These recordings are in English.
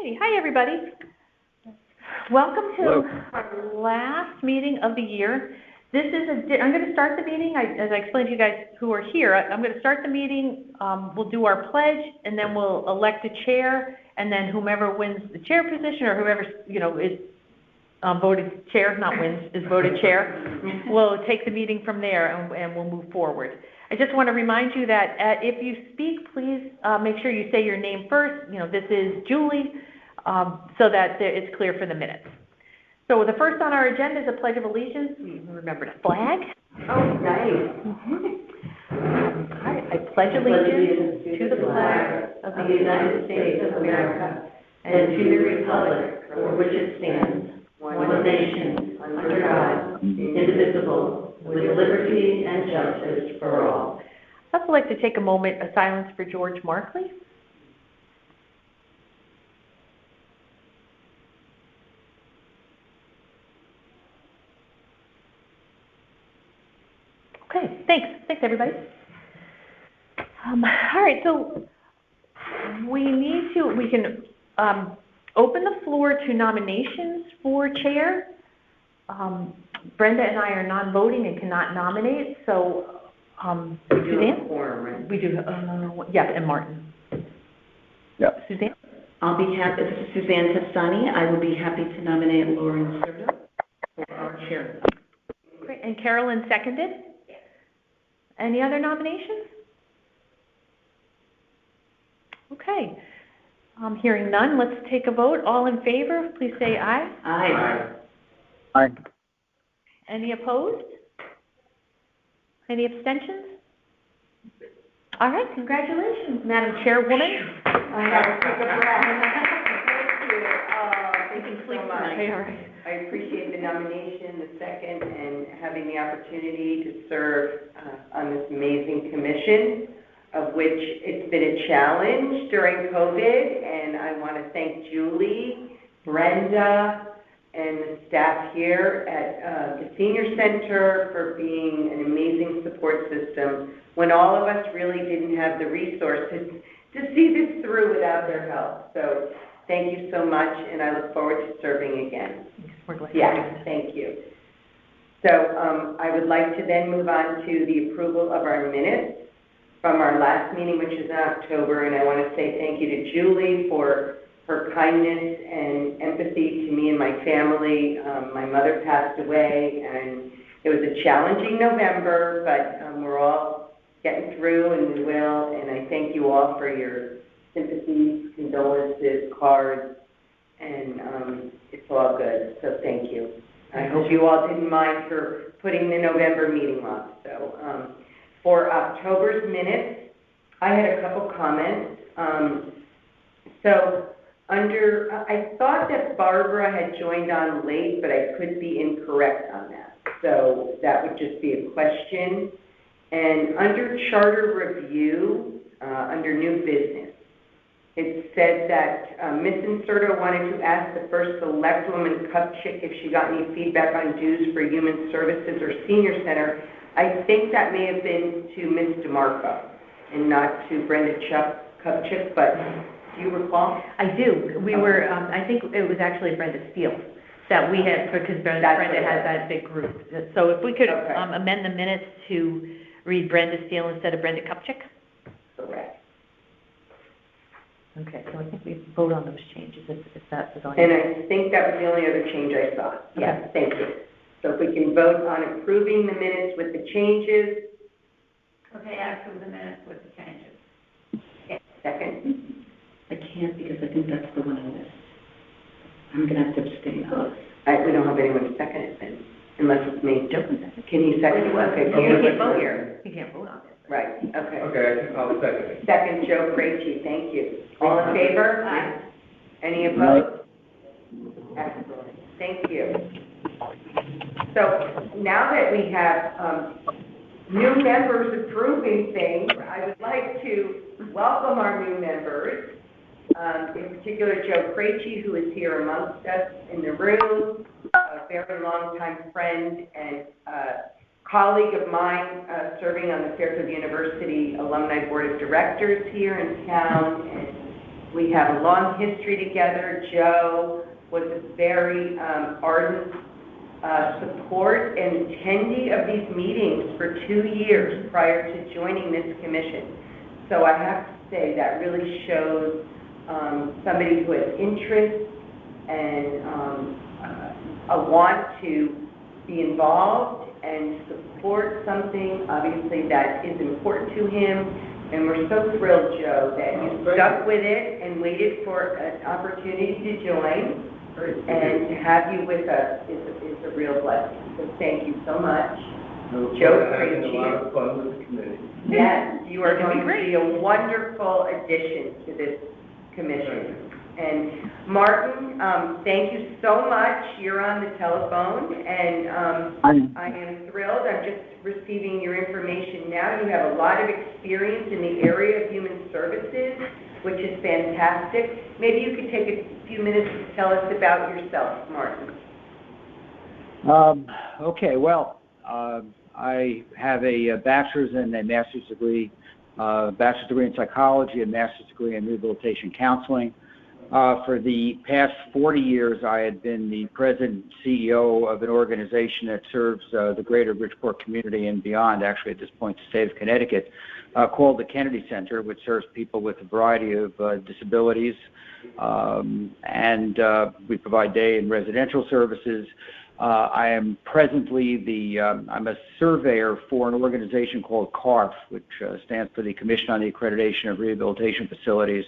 Hey, hi everybody. Welcome to our last meeting of the year. This is I'm going to start the meeting, as I explained to you guys who are here, I'm going to start the meeting, we'll do our pledge, and then we'll elect a chair, and then whomever wins the chair position, or whoever, is voted chair, not wins, is voted chair, we'll take the meeting from there, and we'll move forward. I just want to remind you that if you speak, please make sure you say your name first. This is Julie, so that it's clear for the minutes. So the first on our agenda is a Pledge of Allegiance. We remembered a flag. Oh, nice. I pledge allegiance to the flag of the United States of America and to the republic for which it stands, one nation, under God, indivisible, with liberty and justice for all. I'd also like to take a moment of silence for George Markley. Okay, thanks everybody. All right, so we can open the floor to nominations for chair. Brenda and I are non-voting and cannot nominate, so Suzanne? Quorum, right? We do, yeah, and Martin. Yeah. Suzanne? I'll be happy, this is Suzanne Tastani. I will be happy to nominate Lauren Serta for our chair. Great, and Carolyn seconded? Yes. Any other nominations? Okay. Hearing none, let's take a vote. All in favor, please say aye. Aye. Aye. Any opposed? Any abstentions? All right, congratulations, Madam Chairwoman. I have to take a breath. Thank you so much. All right. I appreciate the nomination, the second, and having the opportunity to serve on this amazing commission, of which it's been a challenge during COVID, and I want to thank Julie, Brenda, and the staff here at the Senior Center for being an amazing support system when all of us really didn't have the resources to see this through without their help. So thank you so much, and I look forward to serving again. We're glad. Yes, thank you. So I would like to then move on to the approval of our minutes from our last meeting, which is in October, and I want to say thank you to Julie for her kindness and empathy to me and my family. My mother passed away, and it was a challenging November, but we're all getting through, and we will, and I thank you all for your sympathies, condolences, cards, and it's all good, so thank you. I hope you all didn't mind for putting the November meeting off. So for October's minutes, I had a couple comments. I thought that Barbara had joined on late, but I could be incorrect on that. So that would just be a question. And under charter review, under new business, it said that Ms. Inserto wanted to ask the first selectwoman Kupchik if she got any feedback on dues for human services or senior center. I think that may have been to Ms. DeMarco and not to Brenda Kupchik, but do you recall? I do. We were, I think it was actually Brenda Steele that we had, because Brenda has that big group. So if we could amend the minutes to read Brenda Steele instead of Brenda Kupchik. Correct. Okay, so I think we vote on those changes if that was on. And I think that was the only other change I saw. Yes, thank you. So if we can vote on approving the minutes with the changes. Okay, I approve the minutes with the changes. Okay, second. I can't because I think that's the one I missed. I'm going to have to abstain. We don't have anyone to second it then, unless it's me. Joe can second. Can you second it? Okay, He can't vote here. He can't vote on it. Right, okay. Okay, I'll second it. Second, Joe Krejci, thank you. All in favor? Aye. Any opposed? Excellent, thank you. So now that we have new members approving things, I would like to welcome our new members, in particular Joe Krejci, who is here amongst us in the room, a very long-time friend and colleague of mine serving on the Fairfield University Alumni Board of Directors here in town, and We have a long history together. Joe was a very ardent support and attendee of these meetings for 2 years prior to joining this commission. So I have to say that really shows somebody who has interest and a want to be involved and support something, obviously, that is important to him. And we're so thrilled, Joe, that you stuck with it and waited for an opportunity to join. And to have you with us is a real blessing. So thank you so much. Joe, having a lot of fun with the committee. Yes, you are going to be a wonderful addition to this commission. And Martin, thank you so much. You're on the telephone, and I am thrilled. I'm just receiving your information now. You have a lot of experience in the area of human services, which is fantastic. Maybe you could take a few minutes to tell us about yourself, Martin. Okay, well, I have a bachelor's and a master's degree, bachelor's degree in psychology, a master's degree in rehabilitation counseling. For the past 40 years, I had been the president and CEO of an organization that serves the greater Bridgeport community and beyond, actually at this point the state of Connecticut, called the Kennedy Center, which serves people with a variety of disabilities. And we provide day and residential services. I am presently I'm a surveyor for an organization called CARF, which stands for the Commission on the Accreditation of Rehabilitation Facilities.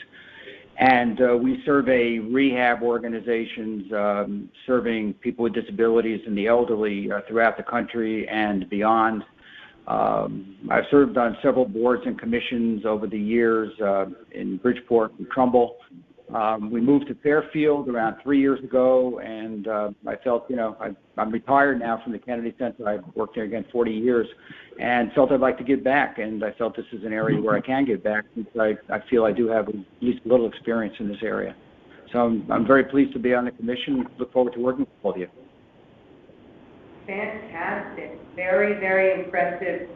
And we survey rehab organizations serving people with disabilities and the elderly throughout the country and beyond. I've served on several boards and commissions over the years in Bridgeport and Trumbull. We moved to Fairfield around 3 years ago, and I felt, I'm retired now from the Kennedy Center. I've worked there again 40 years, and felt I'd like to give back, and I felt this is an area where I can give back since I feel I do have at least a little experience in this area. So I'm very pleased to be on the commission. Look forward to working with all of you. Fantastic. Very, very impressive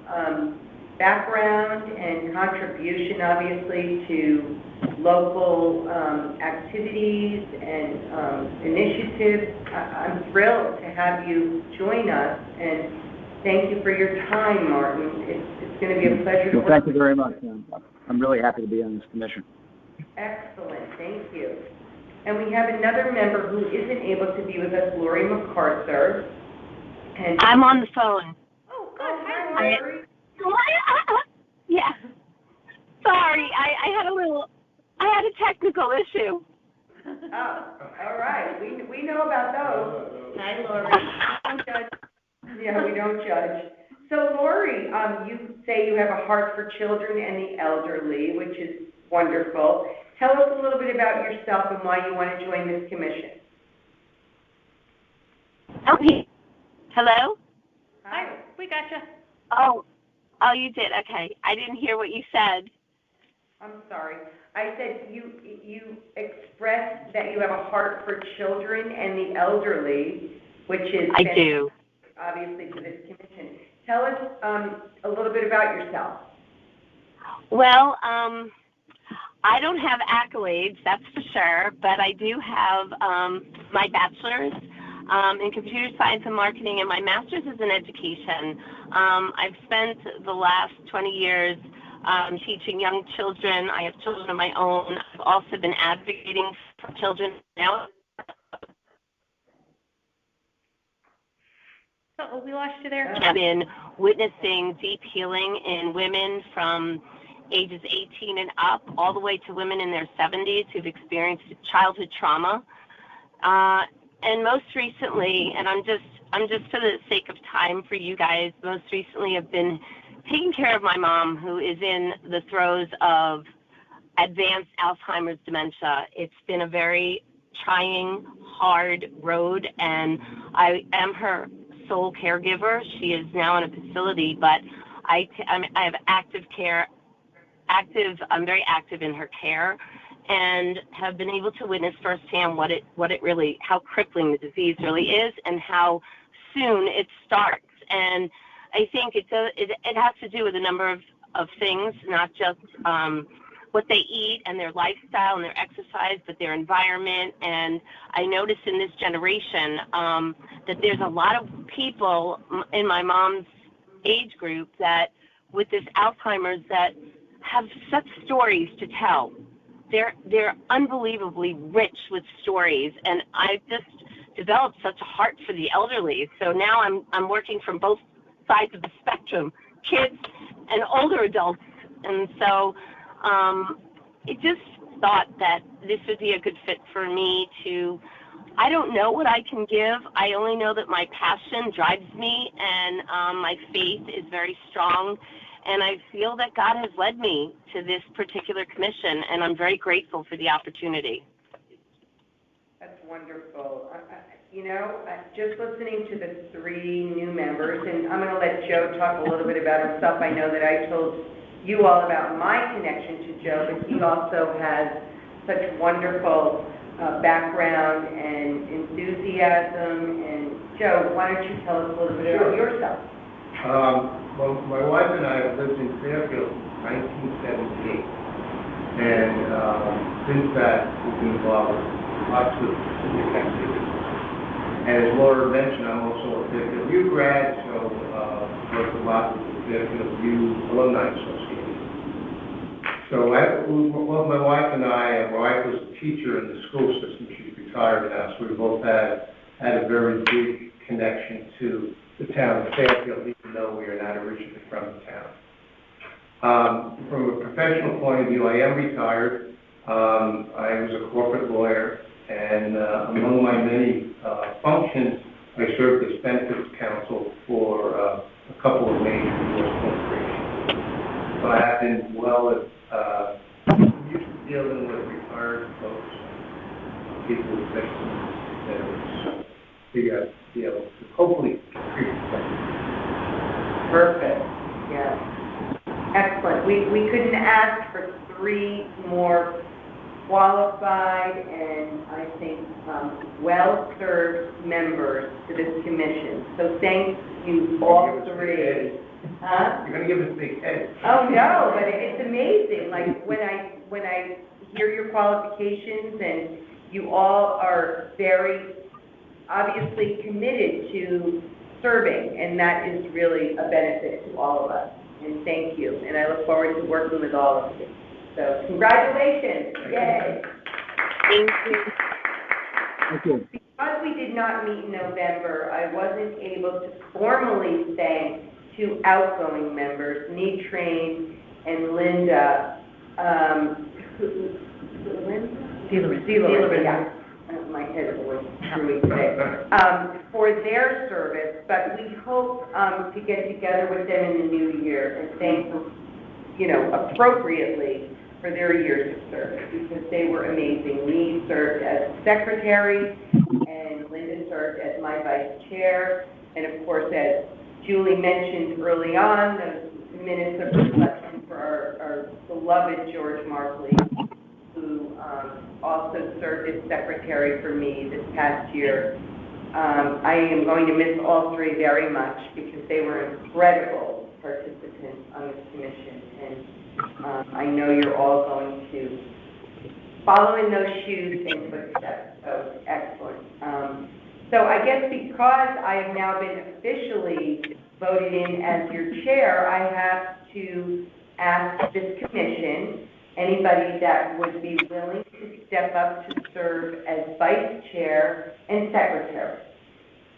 background and contribution, obviously, to local activities and initiatives. I'm thrilled to have you join us, and thank you for your time, Martin. It's going to be a pleasure to work with you. Thank you very much. I'm really happy to be on this commission. Excellent. Thank you. And we have another member who isn't able to be with us, Lori MacArthur. And I'm on the phone. Oh, good. Hi, Lori. Yeah. Sorry, I had a technical issue. Oh, all right. We know about those. Hi, Lori. Don't judge. Yeah, we don't judge. So, Lori, you say you have a heart for children and the elderly, which is wonderful. Tell us a little bit about yourself and why you want to join this commission. Okay. Hello? Hi. We gotcha. Oh, you did? Okay. I didn't hear what you said. I'm sorry. I said you expressed that you have a heart for children and the elderly, which is I do. Obviously for this commission. Tell us a little bit about yourself. Well, I don't have accolades, that's for sure, but I do have my bachelor's in computer science and marketing, and my master's is in education. I've spent the last 20 years teaching young children. I have children of my own. I've also been advocating for children now. Oh, we lost you there. I've been witnessing deep healing in women from ages 18 and up, all the way to women in their 70s who've experienced childhood trauma. And most recently, and I'm just for the sake of time for you guys, most recently I've been taking care of my mom, who is in the throes of advanced Alzheimer's dementia. It's been a very trying, hard road, and I am her sole caregiver. She is now in a facility, but I have I'm very active in her care, and have been able to witness firsthand how crippling the disease really is and how soon it starts. And I think it has to do with a number of things, not just what they eat and their lifestyle and their exercise, but their environment. And I notice in this generation that there's a lot of people in my mom's age group that with this Alzheimer's that have such stories to tell. They're unbelievably rich with stories, and I've just developed such a heart for the elderly. So now I'm working from both sides of the spectrum, kids and older adults. And so I just thought that this would be a good fit for me to, I don't know what I can give. I only know that my passion drives me, and my faith is very strong. And I feel that God has led me to this particular commission, and I'm very grateful for the opportunity. That's wonderful. Just listening to the 3 new members, and I'm going to let Joe talk a little bit about himself. I know that I told you all about my connection to Joe, but he also has such wonderful background and enthusiasm. And Joe, why don't you tell us a little bit about yourself? Well, my wife and I have lived in Fairfield since 1978, and since that, we've been involved with lots of civic activities. And as Laura mentioned, I'm also a Fairfield U grad, so worked a lot with the Fairfield U Alumni Association. So my wife and I, my wife was a teacher in the school system. She's retired now, so we both had a very big connection to the town of Fairfield, even though we are not originally from the town. From a professional point of view, I am retired. I was a corporate lawyer, and among my many functions, I served as benefits counsel for a couple of major U.S. corporations. So I have been used to dealing with retired folks, people with pensions, to be able to hopefully treat them. Perfect. Yes. Excellent. We couldn't ask for 3 more qualified and I think well-served members to this commission. So thank you all 3. Huh? You're going to give us big heads. Oh no, but it's amazing. Like when I hear your qualifications, and you all are very obviously committed to serving, and that is really a benefit to all of us. And thank you. And I look forward to working with all of you. So congratulations. Yay. Thank you. Thank you. Because we did not meet in November, I wasn't able to formally thank 2 outgoing members, Netrain and Linda. Linda? Yeah. My head is a little screwy today, for their service, but we hope to get together with them in the new year and thank them, appropriately for their years of service, because they were amazing. Lee served as secretary, and Linda served as my vice chair, and of course, as Julie mentioned early on, the minutes of reflection for our beloved George Markley, who also served as secretary for me this past year. I am going to miss all 3 very much because they were incredible participants on this commission, and I know you're all going to follow in those shoes and footsteps, so excellent. So I guess because I have now been officially voted in as your chair, I have to ask this commission, anybody that would be willing to step up to serve as vice chair and secretary.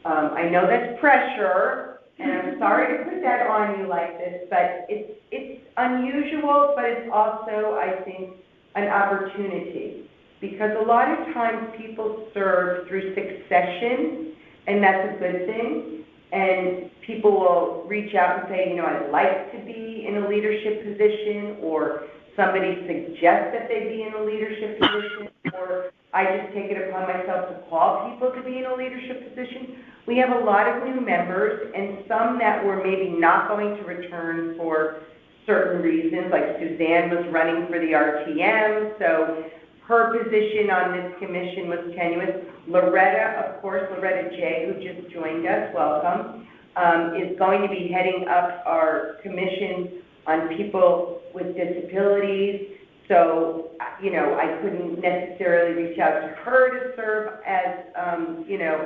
I know that's pressure, and I'm sorry to put that on you like this, but it's unusual, but it's also, I think, an opportunity. Because a lot of times people serve through succession, and that's a good thing. And people will reach out and say, I'd like to be in a leadership position, or somebody suggests that they be in a leadership position, or I just take it upon myself to call people to be in a leadership position. We have a lot of new members, and some that were maybe not going to return for certain reasons, like Suzanne was running for the RTM, so her position on this commission was tenuous. Loretta, of course, Loretta J., who just joined us, welcome, is going to be heading up our commission on people with disabilities. So, I couldn't necessarily reach out to her to serve as,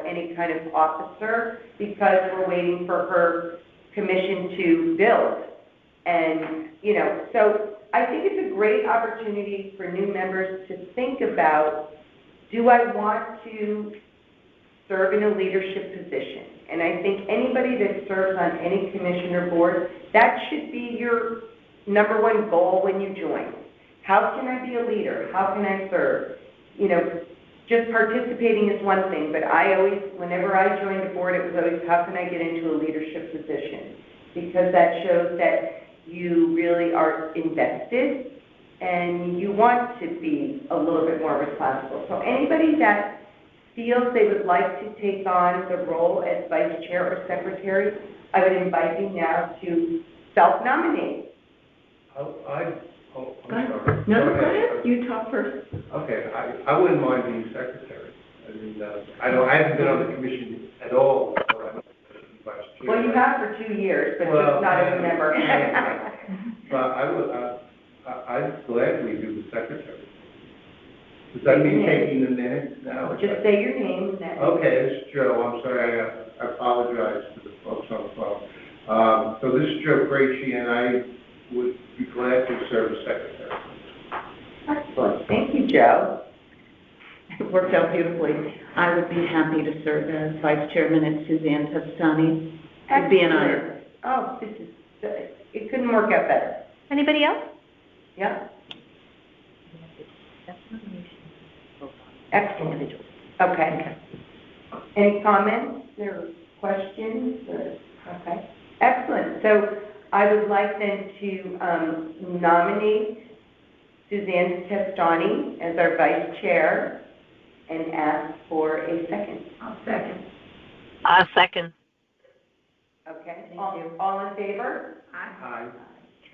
any kind of officer because we're waiting for her commission to build. And, so I think it's a great opportunity for new members to think about, do I want to serve in a leadership position? And I think anybody that serves on any commission or board, that should be your number one goal when you join. How can I be a leader? How can I serve? Just participating is one thing, but whenever I joined a board, it was always, how can I get into a leadership position? Because that shows that you really are invested and you want to be a little bit more responsible. So anybody that feels they would like to take on the role as vice chair or secretary, I would invite you now to self-nominate. I'm Go ahead. sorry. No, go ahead. You talk first. Okay, I wouldn't mind being secretary. I mean, I haven't been on the commission at all, so I'm not vice chair. Well, you have for 2 years, but just not as a member. But I'd gladly do the secretary. Does that mean taking the minutes now? Just say your name. Okay, this is Joe. I'm sorry, I apologize to the folks on the phone. So this is Joe Krejci, and I would be glad to serve as secretary. Excellent. Thank you, Joe. It worked out beautifully. I would be happy to serve as vice chairman and Suzanne Testani. It'd be an honor. Oh, it couldn't work out better. Anybody else? Yeah? Excellent. Okay. Any comments or questions? Okay. Excellent. So I would like then to nominate Suzanne Testani as our vice chair and ask for a second. I'll second. Second. Okay. Thank All, you. all in favor? Aye.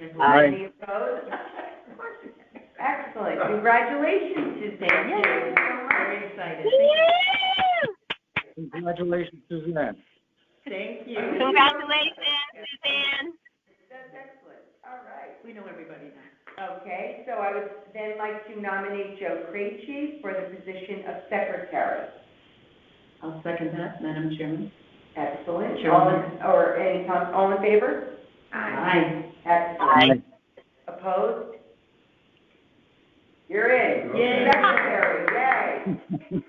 Any opposed? Excellent. Congratulations, Suzanne. Very excited. Congratulations, Suzanne. Thank you. Congratulations, Suzanne. That's excellent. All right. We know everybody now. Okay, so I would then like to nominate Joe Krejci for the position of secretary. I'll second that, Madam Chairman. Excellent. Sure. All in favor? Aye. Excellent. Opposed? You're in. Yay. Secretary, yay.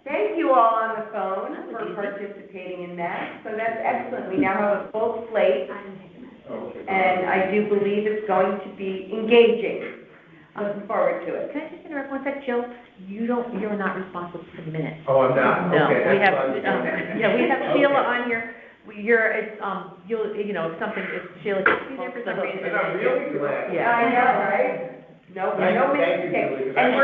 Thank you all on the phone for participating in that. So that's excellent. We now have a full slate, and I do believe it's going to be engaging. Looking forward to it. Can I just interrupt one sec, Jill? You're not responsible for the minutes. Oh, I'm not? No, Okay, we that's have, fine. yeah, we have Sheila Okay. on here. If Sheila can't be there for some reason. And I'm really glad. Yeah. I know, right? No Thank you, mistake. Julie, 'cause And I-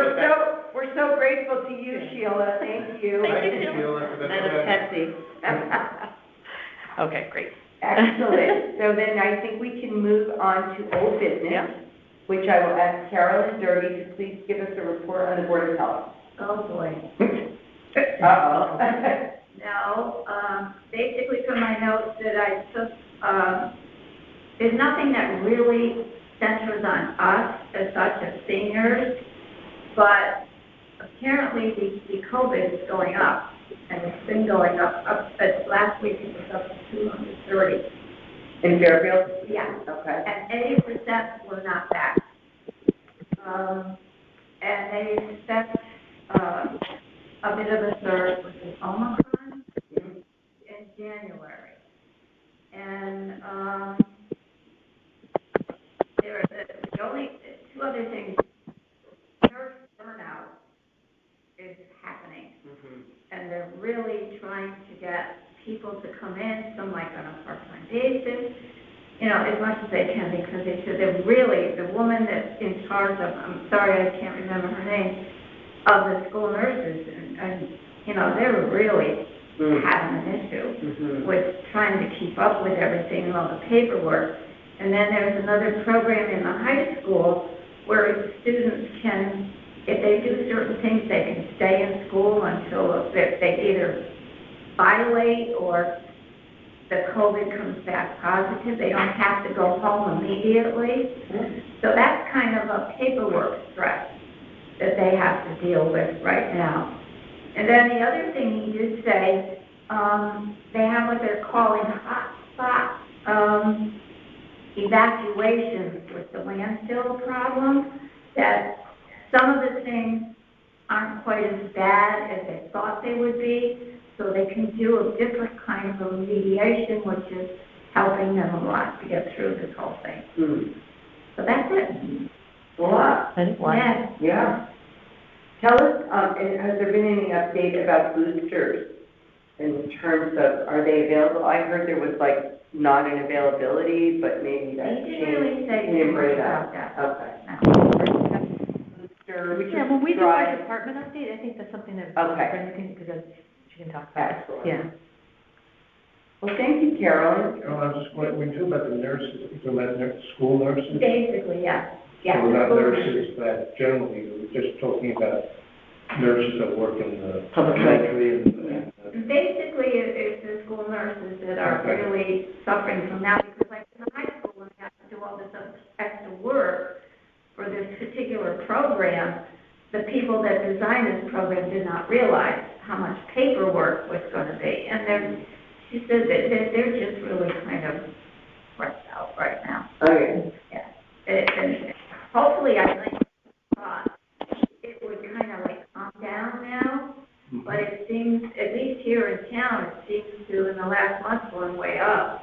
we're so grateful to you, Sheila. Thank you. Thank you, Sheila, for the Madam pleasure. Patsy. Okay, great. Excellent. So then I think we can move on to old business, Yeah. which I will ask Carolyn Derby to please give us a report on the Board of Health. Oh, boy. Uh-oh. No, basically from my notes that I took, there's nothing that really centers on us as such as seniors, but apparently the COVID is going up, and it's been going up, last week it was up to 230. In Fairfield? Yeah. Okay. And 80% were not back. And they expect a bit of a surge with the Omicron in January. And there are the only two other things. Nurse burnout is happening, and they're really trying to get people to come in, some like on a part-time basis, as much as they can, because they said they're really, the woman that's in charge of, I'm sorry, I can't remember her name, of the school nurses, and they're really having an issue with trying to keep up with everything and all the paperwork. And then there's another program in the high school where students can, if they do certain things, they can stay in school until they either violate or the COVID comes back positive, they don't have to go home immediately. So that's kind of a paperwork stress that they have to deal with right now. And then the other thing he did say, they have what they're calling hotspot evacuations with the landfill problem, that some of the things aren't quite as bad as they thought they would be, so they can do a different kind of remediation, which is helping them a lot to get through this whole thing. So that's it. A lot. Yeah. Yeah. Tell us, and has there been any update about boosters in terms of, are they available? I heard there was like not an availability, but maybe that They didn't really say didn't too much bring it about up. that. Okay. Booster, Yeah, when we do our department update, I think that's something that Okay. Brenda can, because that's, she can talk about. Excellent. Yeah. Well, thank you, Carolyn. What we do about the nurses, we do about school nurses? Basically, yeah. Yeah. So not nurses that generally, we're just talking about nurses that work in the Public elementary and Basically, it's the school nurses that are Okay. really suffering from that, because like in the high school, when they have to do all this extra work for this particular program, the people that designed this program did not realize how much paperwork was going to be. And she said that they're just really kind of stressed out right now. Okay. Yeah. And hopefully, I think it would kind of like calm down now. But it seems, at least here in town, it seems to, in the last month, going way up.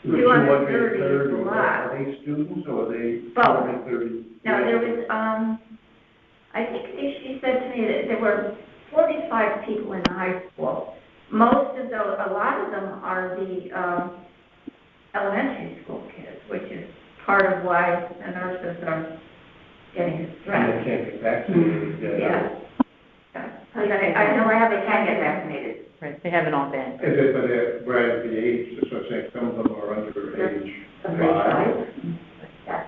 230 is a lot. Are they students or are they? Both. 230? Now, there was, I think she said to me that there were 45 people in the high school. Most of those, a lot of them are the elementary school kids, which is part of why the nurses are getting And stressed. they can't get vaccinated. Yeah. Because I know I have a can't get vaccinated. Right, they haven't all been. Is it, but right at the age, that's what I'm saying, some of them are under age 5. Yeah.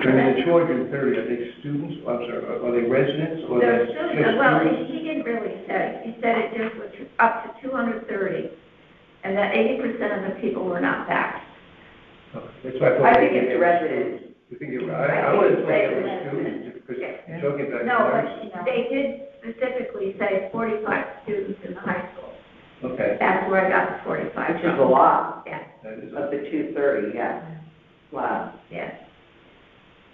And the 230, are they students, I'm sorry, are they residents or They're are they students, just well, students? he didn't really say. He said it just was up to 230, and that 80% of the people were not vaxxed. That's why I thought. I think it's residents. You think you're, I would have thought it was students, because you're talking about No, nurses. but they did specifically say 45 students in the high school. Okay. That's where I got the 45 Which is from. a lot Yeah, That is of the 230, yeah. Wow. yeah.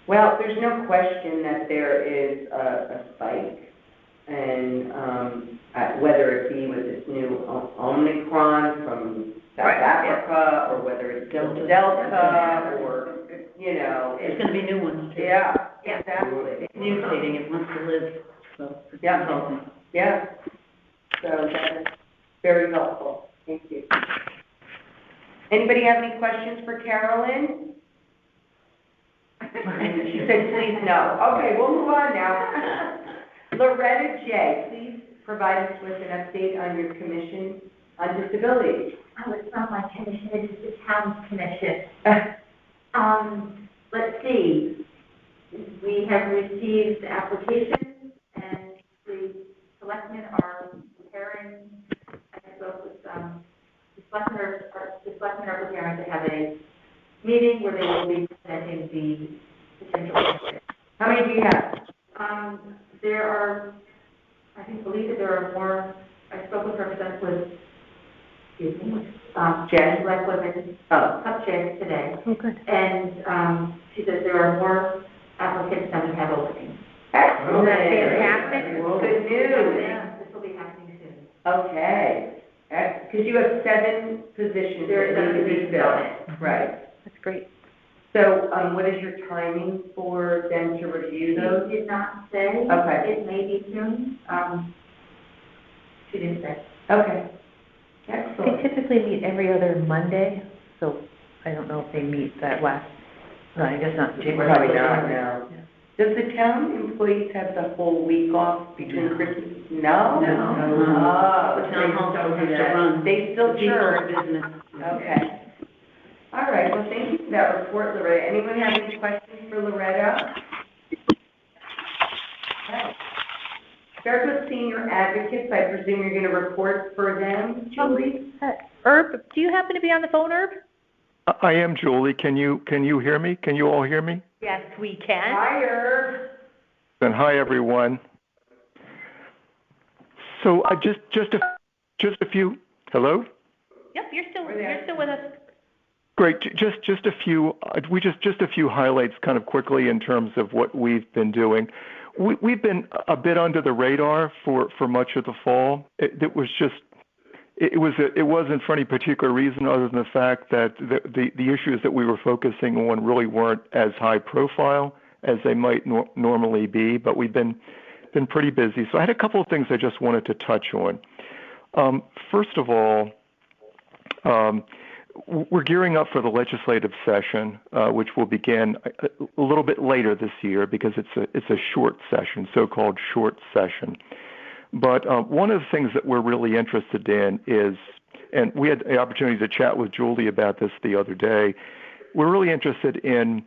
Well, there's no question that there is a spike, and whether it be with this new Omicron from South Right, Africa, or whether it's Delta, or, you know. There's gonna be new ones too. Yeah, Yeah. exactly. It's mutating, it wants to live, so. it's Yeah. helping. Yeah. So that is very helpful. Thank you. Anybody have any questions for Carolyn? She said, please no. Okay, we'll move on now. Loretta J., please provide us with an update on your commission on disability. Oh, it's not my commission, it's the town's commission. Let's see, we have received applications, and the selectmen are preparing, I spoke with, the selectmen are preparing to have a meeting where they will be presenting the potential candidates. How many do you have? There are, I think, believe that there are more, I spoke with Representative, excuse me, Jen? Black Women, Oh, Upchase today. Oh, good. And she says there are more applicants than we have openings. excellent. Fantastic. Good news. Yeah, this will be happening soon. Okay. Because you have 7 positions There are that 7 need to be positions on filled. Right. That's great. So, what is your timing for them to review those? She did not say. Okay. It may be soon. She didn't say. Okay. They Excellent. typically meet every other Monday, so I don't know if they meet that last, no, I guess not January. Probably not, no. Yeah. Does the town employees have the whole week off between Christmas? No? No. Oh, The town hall still has to run. They still People churn. business. Okay. All right, well, thank you for that report, Loretta. Anyone have any questions for Loretta? Okay. start with senior advocates. I presume you're going to report for them, Julie? Herb, do you happen to be on the phone, Herb? I am, Julie. Can you hear me? Can you all hear me? Yes, we can. Hi, Herb. Then hi, everyone. So just a few. Hello. Yep, you're still with us. Great. Just a few. Just a few highlights, kind of quickly, in terms of what we've been doing. We've been a bit under the radar for much of the fall. It wasn't for any particular reason other than the fact that the issues that we were focusing on really weren't as high profile as they might normally be. But we've been pretty busy. So I had a couple of things I just wanted to touch on. First of all, we're gearing up for the legislative session, which will begin a little bit later this year because it's a short session, so-called short session. But one of the things that we're really interested in is, and we had the opportunity to chat with Julie about this the other day, we're really interested in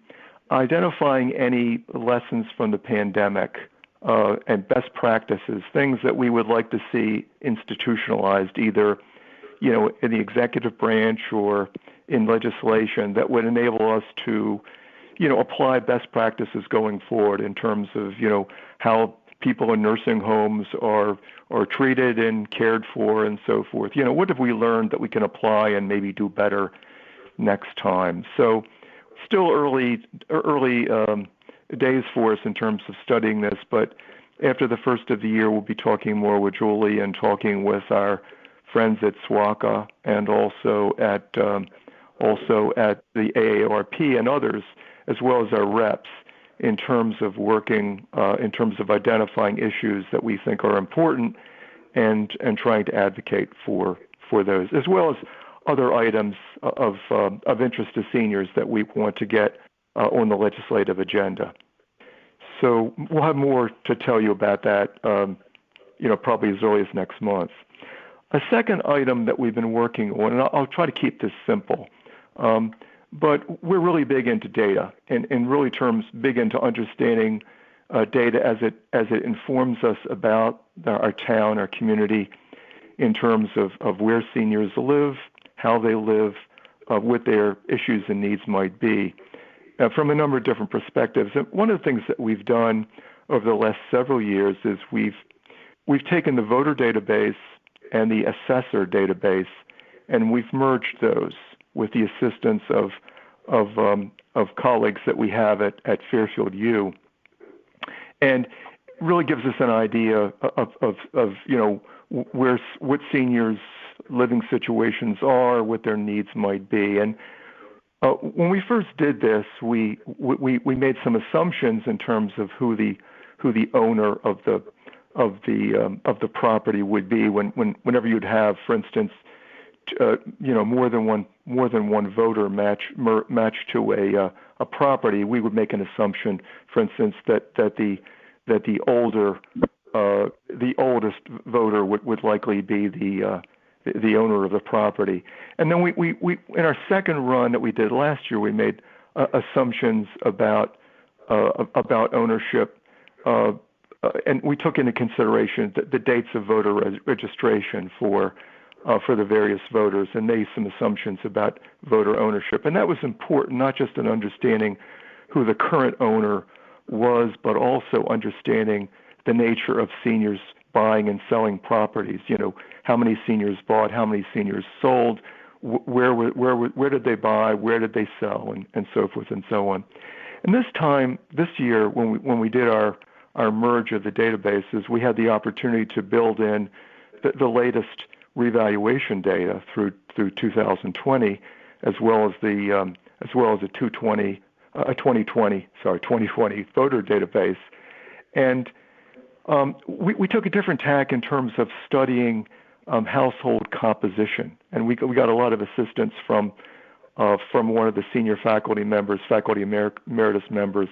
identifying any lessons from the pandemic and best practices, things that we would like to see institutionalized either in the executive branch or in legislation that would enable us to, apply best practices going forward in terms of, how people in nursing homes are treated and cared for and so forth. What have we learned that we can apply and maybe do better next time? So still early days for us in terms of studying this, but after the first of the year, we'll be talking more with Julie and talking with our friends at SWACA and also at the AARP and others, as well as our reps, in terms of working, in terms of identifying issues that we think are important and trying to advocate for those, as well as other items of interest to seniors that we want to get on the legislative agenda. So we'll have more to tell you about that, probably as early as next month. A second item that we've been working on, and I'll try to keep this simple, but we're really big into data, and in really terms, big into understanding data as it informs us about our town, our community, in terms of where seniors live, how they live, what their issues and needs might be, from a number of different perspectives. And one of the things that we've done over the last several years is we've taken the voter database and the assessor database, and we've merged those with the assistance of colleagues that we have at Fairfield U, and really gives us an idea of what seniors' living situations are, what their needs might be. And when we first did this, we made some assumptions in terms of who the owner of the property would be whenever you'd have, for instance, more than one voter match to a property. We would make an assumption, for instance, that the oldest voter would likely be the owner of the property. And then we in our second run that we did last year, we made assumptions about ownership. And we took into consideration the dates of voter registration for the various voters, and made some assumptions about voter ownership. And that was important, not just in understanding who the current owner was, but also understanding the nature of seniors buying and selling properties. How many seniors bought, how many seniors sold, where did they buy, where did they sell, and so forth and so on. And this year, when we did our merge of the databases, we had the opportunity to build in the latest revaluation data through 2020, as well as the 2020 voter database. And we took a different tack in terms of studying household composition, and we got a lot of assistance from one of the senior faculty emeritus members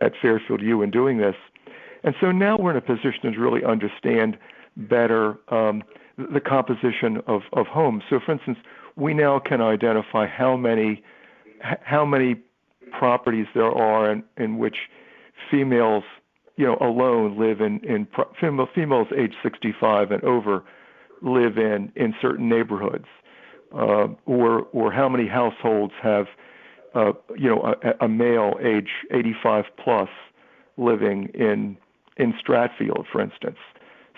at Fairfield U in doing this. And so now we're in a position to really understand better the composition of homes. So, for instance, we now can identify how many properties there are in which females alone live in females age 65 and over live in certain neighborhoods, or how many households have a male age 85 plus living in Stratfield, for instance.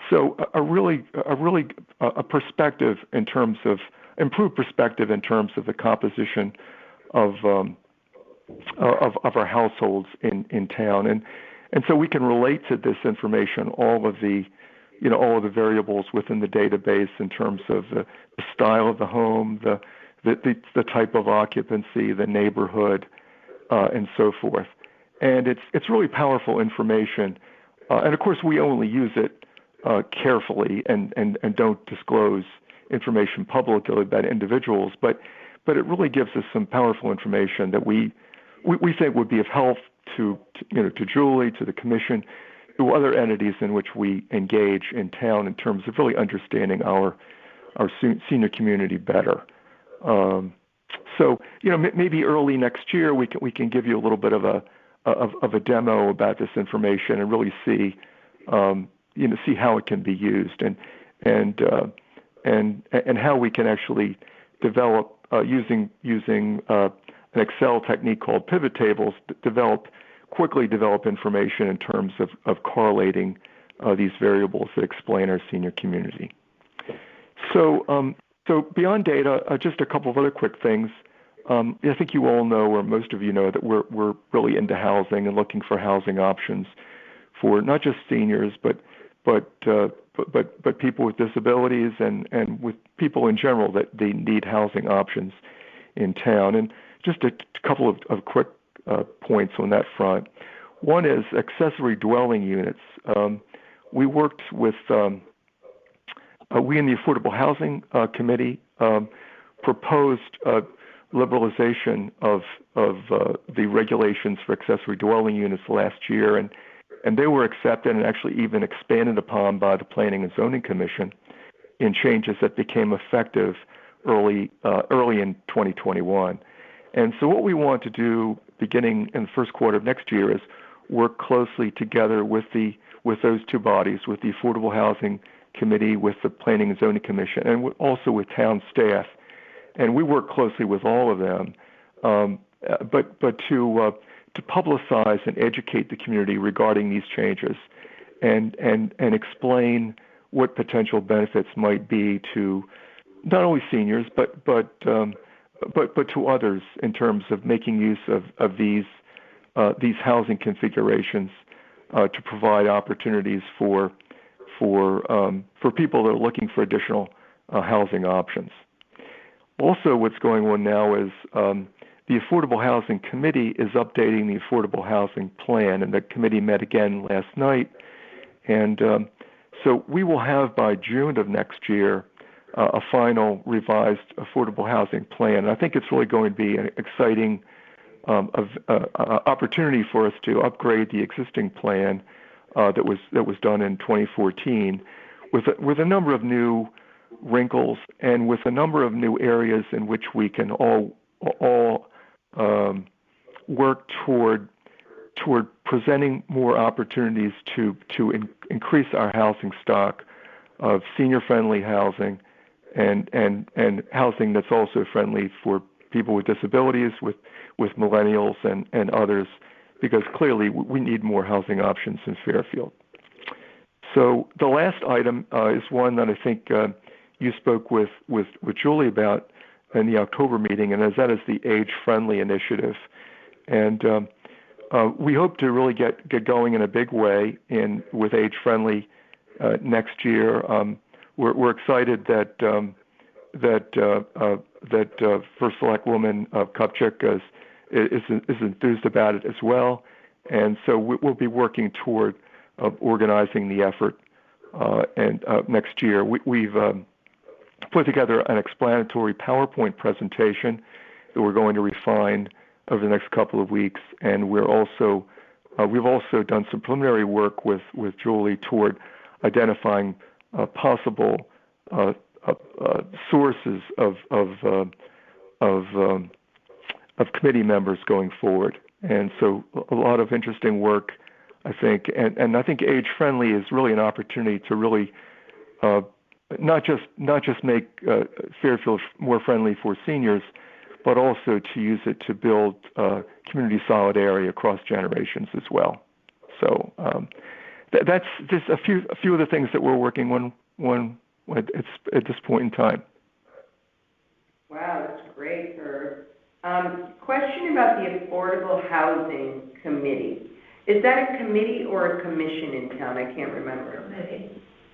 So a perspective in terms of improved perspective in terms of the composition of our households in town, and so we can relate to this information all of the variables within the database in terms of the style of the home, the type of occupancy, the neighborhood, and so forth. And it's really powerful information. And of course, we only use it carefully and don't disclose information publicly about individuals, but it really gives us some powerful information that we think would be of help to Julie, to the commission, to other entities in which we engage in town in terms of really understanding our senior community better. So maybe early next year we can give you a little bit of a demo about this information and really see how it can be used and how we can actually develop using an Excel technique called pivot tables, quickly develop information in terms of correlating these variables that explain our senior community. So beyond data, just a couple of other quick things. I think you all know, or most of you know, that we're really into housing and looking for housing options for not just seniors, but people with disabilities and with people in general that they need housing options in town. And just a couple of quick points on that front. One is accessory dwelling units. We worked with we in the Affordable Housing Committee proposed liberalization of the regulations for accessory dwelling units last year, and they were accepted and actually even expanded upon by the Planning and Zoning Commission in changes that became effective early in 2021. And so what we want to do beginning in the first quarter of next year is work closely together with those two bodies, with the Affordable Housing Committee, with the Planning and Zoning Commission, and also with town staff. And we work closely with all of them, but to publicize and educate the community regarding these changes, and explain what potential benefits might be to not only seniors but to others in terms of making use of these housing configurations to provide opportunities for people that are looking for additional housing options. Also, what's going on now is the Affordable Housing Committee is updating the Affordable Housing Plan, and the committee met again last night. And so we will have by June of next year a final revised affordable housing plan. And I think it's really going to be an exciting opportunity for us to upgrade the existing plan that was done in 2014 with a number of new wrinkles and with a number of new areas in which we can all work toward presenting more opportunities to increase our housing stock of senior-friendly housing and housing that's also friendly for people with disabilities, with millennials and others, because clearly we need more housing options in Fairfield. So the last item is one that I think you spoke with Julie about in the October meeting, and that is the age-friendly initiative. And we hope to really get going in a big way with age-friendly next year. We're excited that First Selectwoman Kupchak is enthused about it as well, and so we'll be working toward organizing the effort. And next year, we've put together an explanatory PowerPoint presentation that we're going to refine over the next couple of weeks, and we've also done some preliminary work with Julie toward identifying possible sources of committee members going forward. And so a lot of interesting work I think, and I think age-friendly is really an opportunity to really not just make Fairfield more friendly for seniors, but also to use it to build community solidarity across generations as well. So that's just a few of the things that we're working on at this point in time. Wow, that's great, Herb. Question about the Affordable Housing Committee. Is that a committee or a commission in town? I can't remember. Committee.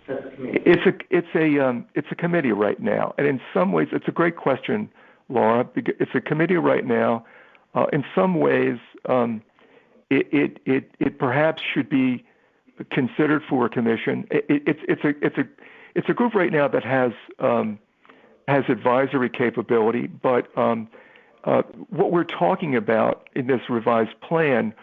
That's a committee. It's a committee right now, and in some ways, it's a great question, Laura. It's a committee right now. In some ways, it perhaps should be considered for a commission. It's a group right now that has advisory capability, but what we're talking about in this revised plan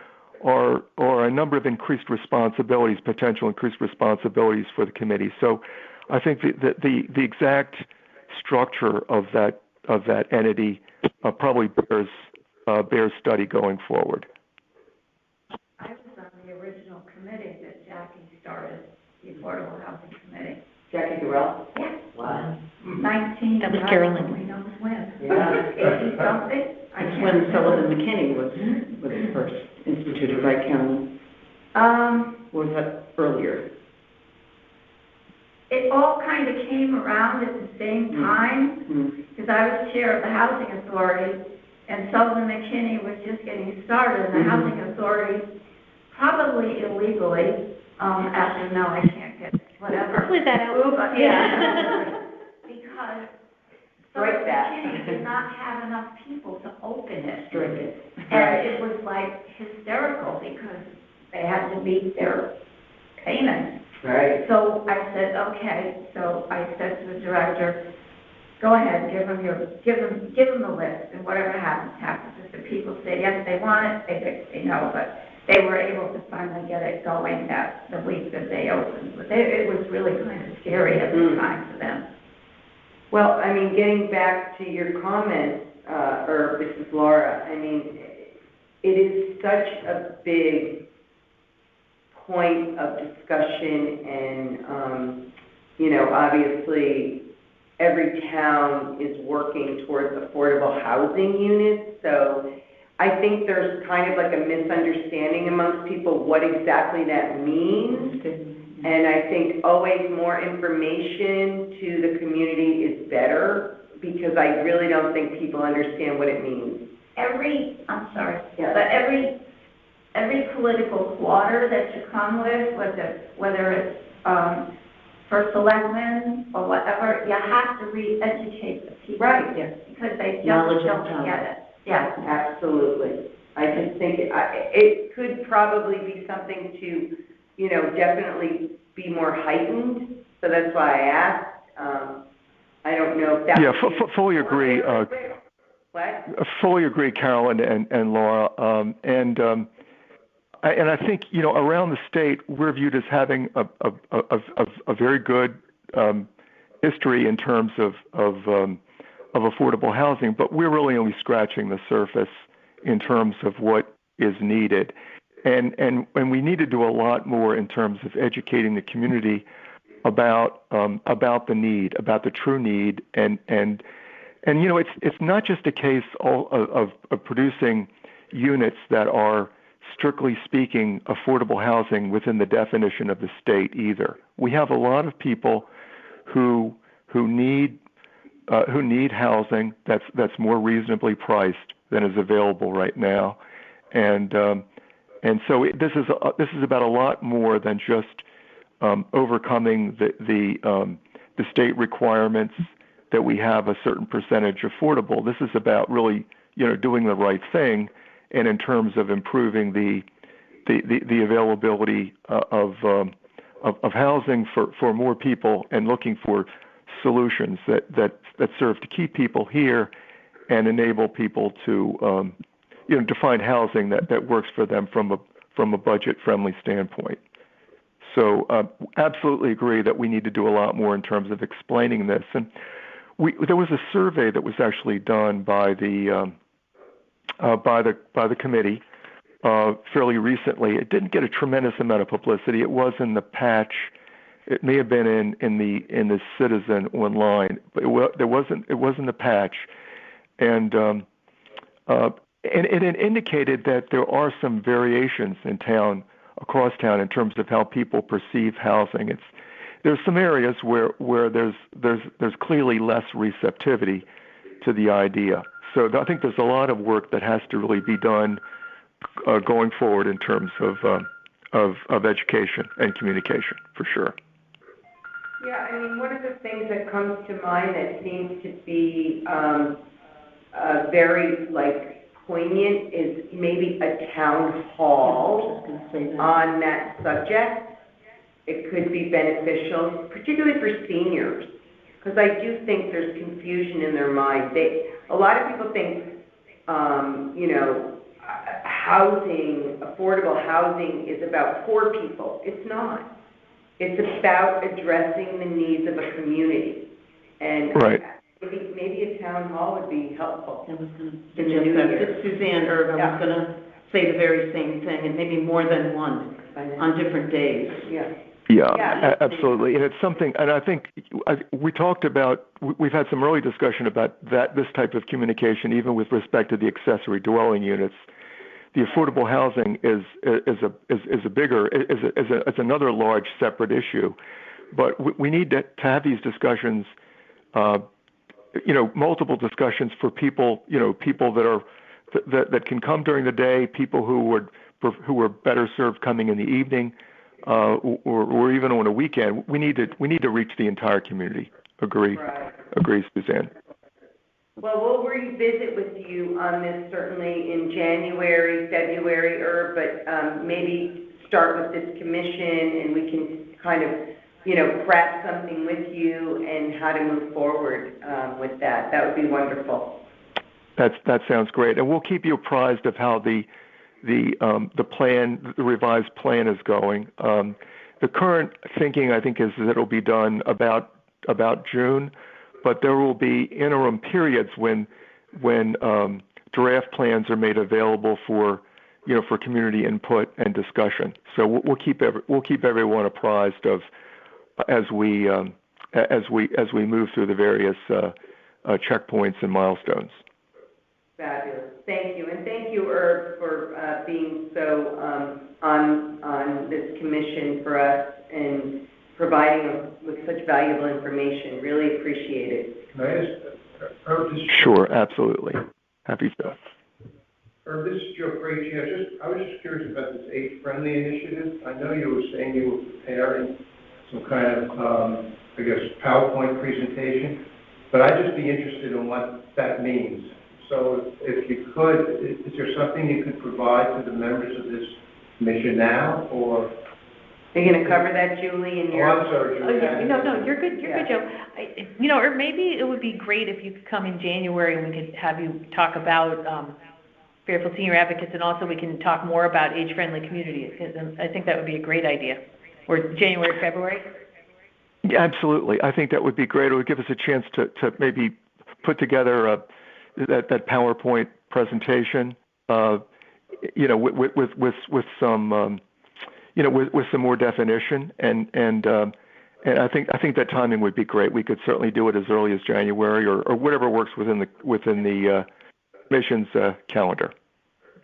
are a number of potential increased responsibilities for the committee. So I think that the exact structure of that entity probably bears study going forward. I was on the original committee that Jackie started, the Affordable Housing Committee. Jackie Durrell? Yeah. Wow. 19. That was Carolyn. We know when. Yeah. 80-something. That's when Sullivan McKinney was first instituted, right, Carolyn? Or was that earlier? It all kind of came around at the same time, because I was chair of the Housing Authority, and Sullivan McKinney was just getting started, and the Housing Authority, probably illegally, after, no, I can't get whatever. With that out. But yeah. Because Sullivan McKinney did not have enough people to open it. And it was like hysterical because they had to meet their payments. Right. So I said, okay. So I said to the director, go ahead, give them the list, and whatever happens. If the people say yes, they want it, they say no, but they were able to finally get it going that the week that they opened. But it was really kind of scary at the time for them. Well, I mean, getting back to your comments, or this is Laura, I mean, it is such a big point of discussion, and, obviously every town is working towards affordable housing units, so I think there's kind of like a misunderstanding amongst people what exactly that means. And I think always more information to the community is better, because I really don't think people understand what it means. But every political quarter that you come with, whether it's for selectmen or whatever, you have to re-educate the people. Right, yes. Because they just don't get it. Yeah. Absolutely. I just think it could probably be something to, definitely be more heightened. So that's why I asked. I don't know if that. Yeah, fully agree. What? Fully agree, Carolyn and Laura. And I think around the state we're viewed as having a very good history in terms of affordable housing, but we're really only scratching the surface in terms of what is needed. And we need to do a lot more in terms of educating the community about the need, about the true need, and it's not just a case of producing units that are strictly speaking affordable housing within the definition of the state either. We have a lot of people who need housing that's more reasonably priced than is available right now, and so this is about a lot more than just overcoming the state requirements that we have a certain percentage affordable. This is about really doing the right thing, and in terms of improving the availability of housing for more people, and looking for solutions that serve to keep people here and enable people to to find housing that works for them from a budget-friendly standpoint. So absolutely agree that we need to do a lot more in terms of explaining this. And there was a survey that was actually done by the committee, fairly recently. It didn't get a tremendous amount of publicity. It was in the Patch. It may have been in the Citizen online, but it wasn't the Patch, and it indicated that there are some variations across town in terms of how people perceive housing. There's some areas where there's clearly less receptivity to the idea. So I think there's a lot of work that has to really be done going forward in terms of education and communication, for sure. Yeah, I mean, one of the things that comes to mind that seems to be very, poignant is maybe a town hall on that subject. It could be beneficial, particularly for seniors, because I do think there's confusion in their mind. A lot of people think, housing, affordable housing is about poor people. It's not. It's about addressing the needs of a community. And right. Maybe a town hall would be helpful. I was going to suggest that. Suzanne Erb, I was going to say the very same thing, and maybe more than one on different days. Yeah, absolutely. And it's something, and I think we've had some early discussion about this type of communication, even with respect to the accessory dwelling units. The affordable housing is another large separate issue, but we need to have these discussions, multiple discussions for people, people that can come during the day, people who are better served coming in the evening, or even on a weekend. We need to reach the entire community. Agree, Suzanne. Well, we'll revisit with you on this certainly in January, February, but maybe start with this commission, and we can kind of, craft something with you and how to move forward with that. That would be wonderful. That sounds great, and we'll keep you apprised of how the plan, the revised plan, is going. The current thinking, I think, is that it'll be done about June. But there will be interim periods when draft plans are made available for community input and discussion. So we'll keep everyone apprised of as we move through the various checkpoints and milestones. Fabulous. Thank you, and thank you, Herb, for being so on this commission for us and providing us with such valuable information. Really appreciate it. Can I ask, Herb, Sure, absolutely. Happy to. Herb, this is Joe Fracci. I was just curious about this age-friendly initiative. I know you were saying you were preparing some kind of, PowerPoint presentation, but I'd just be interested in what that means. So if you could, is there something you could provide to the members of this commission now, or? Are you going to cover that, Julie, in your... Oh, I'm sorry, Julie. No, you're good. You're good, Joe. Or maybe it would be great if you could come in January and we could have you talk about Fairfield Senior Advocates, and also we can talk more about age-friendly communities. I think that would be a great idea. Or January, February? Yeah, absolutely. I think that would be great. It would give us a chance to maybe put together that PowerPoint presentation, with some... with some more definition, and I think that timing would be great. We could certainly do it as early as January or whatever works within the mission's calendar.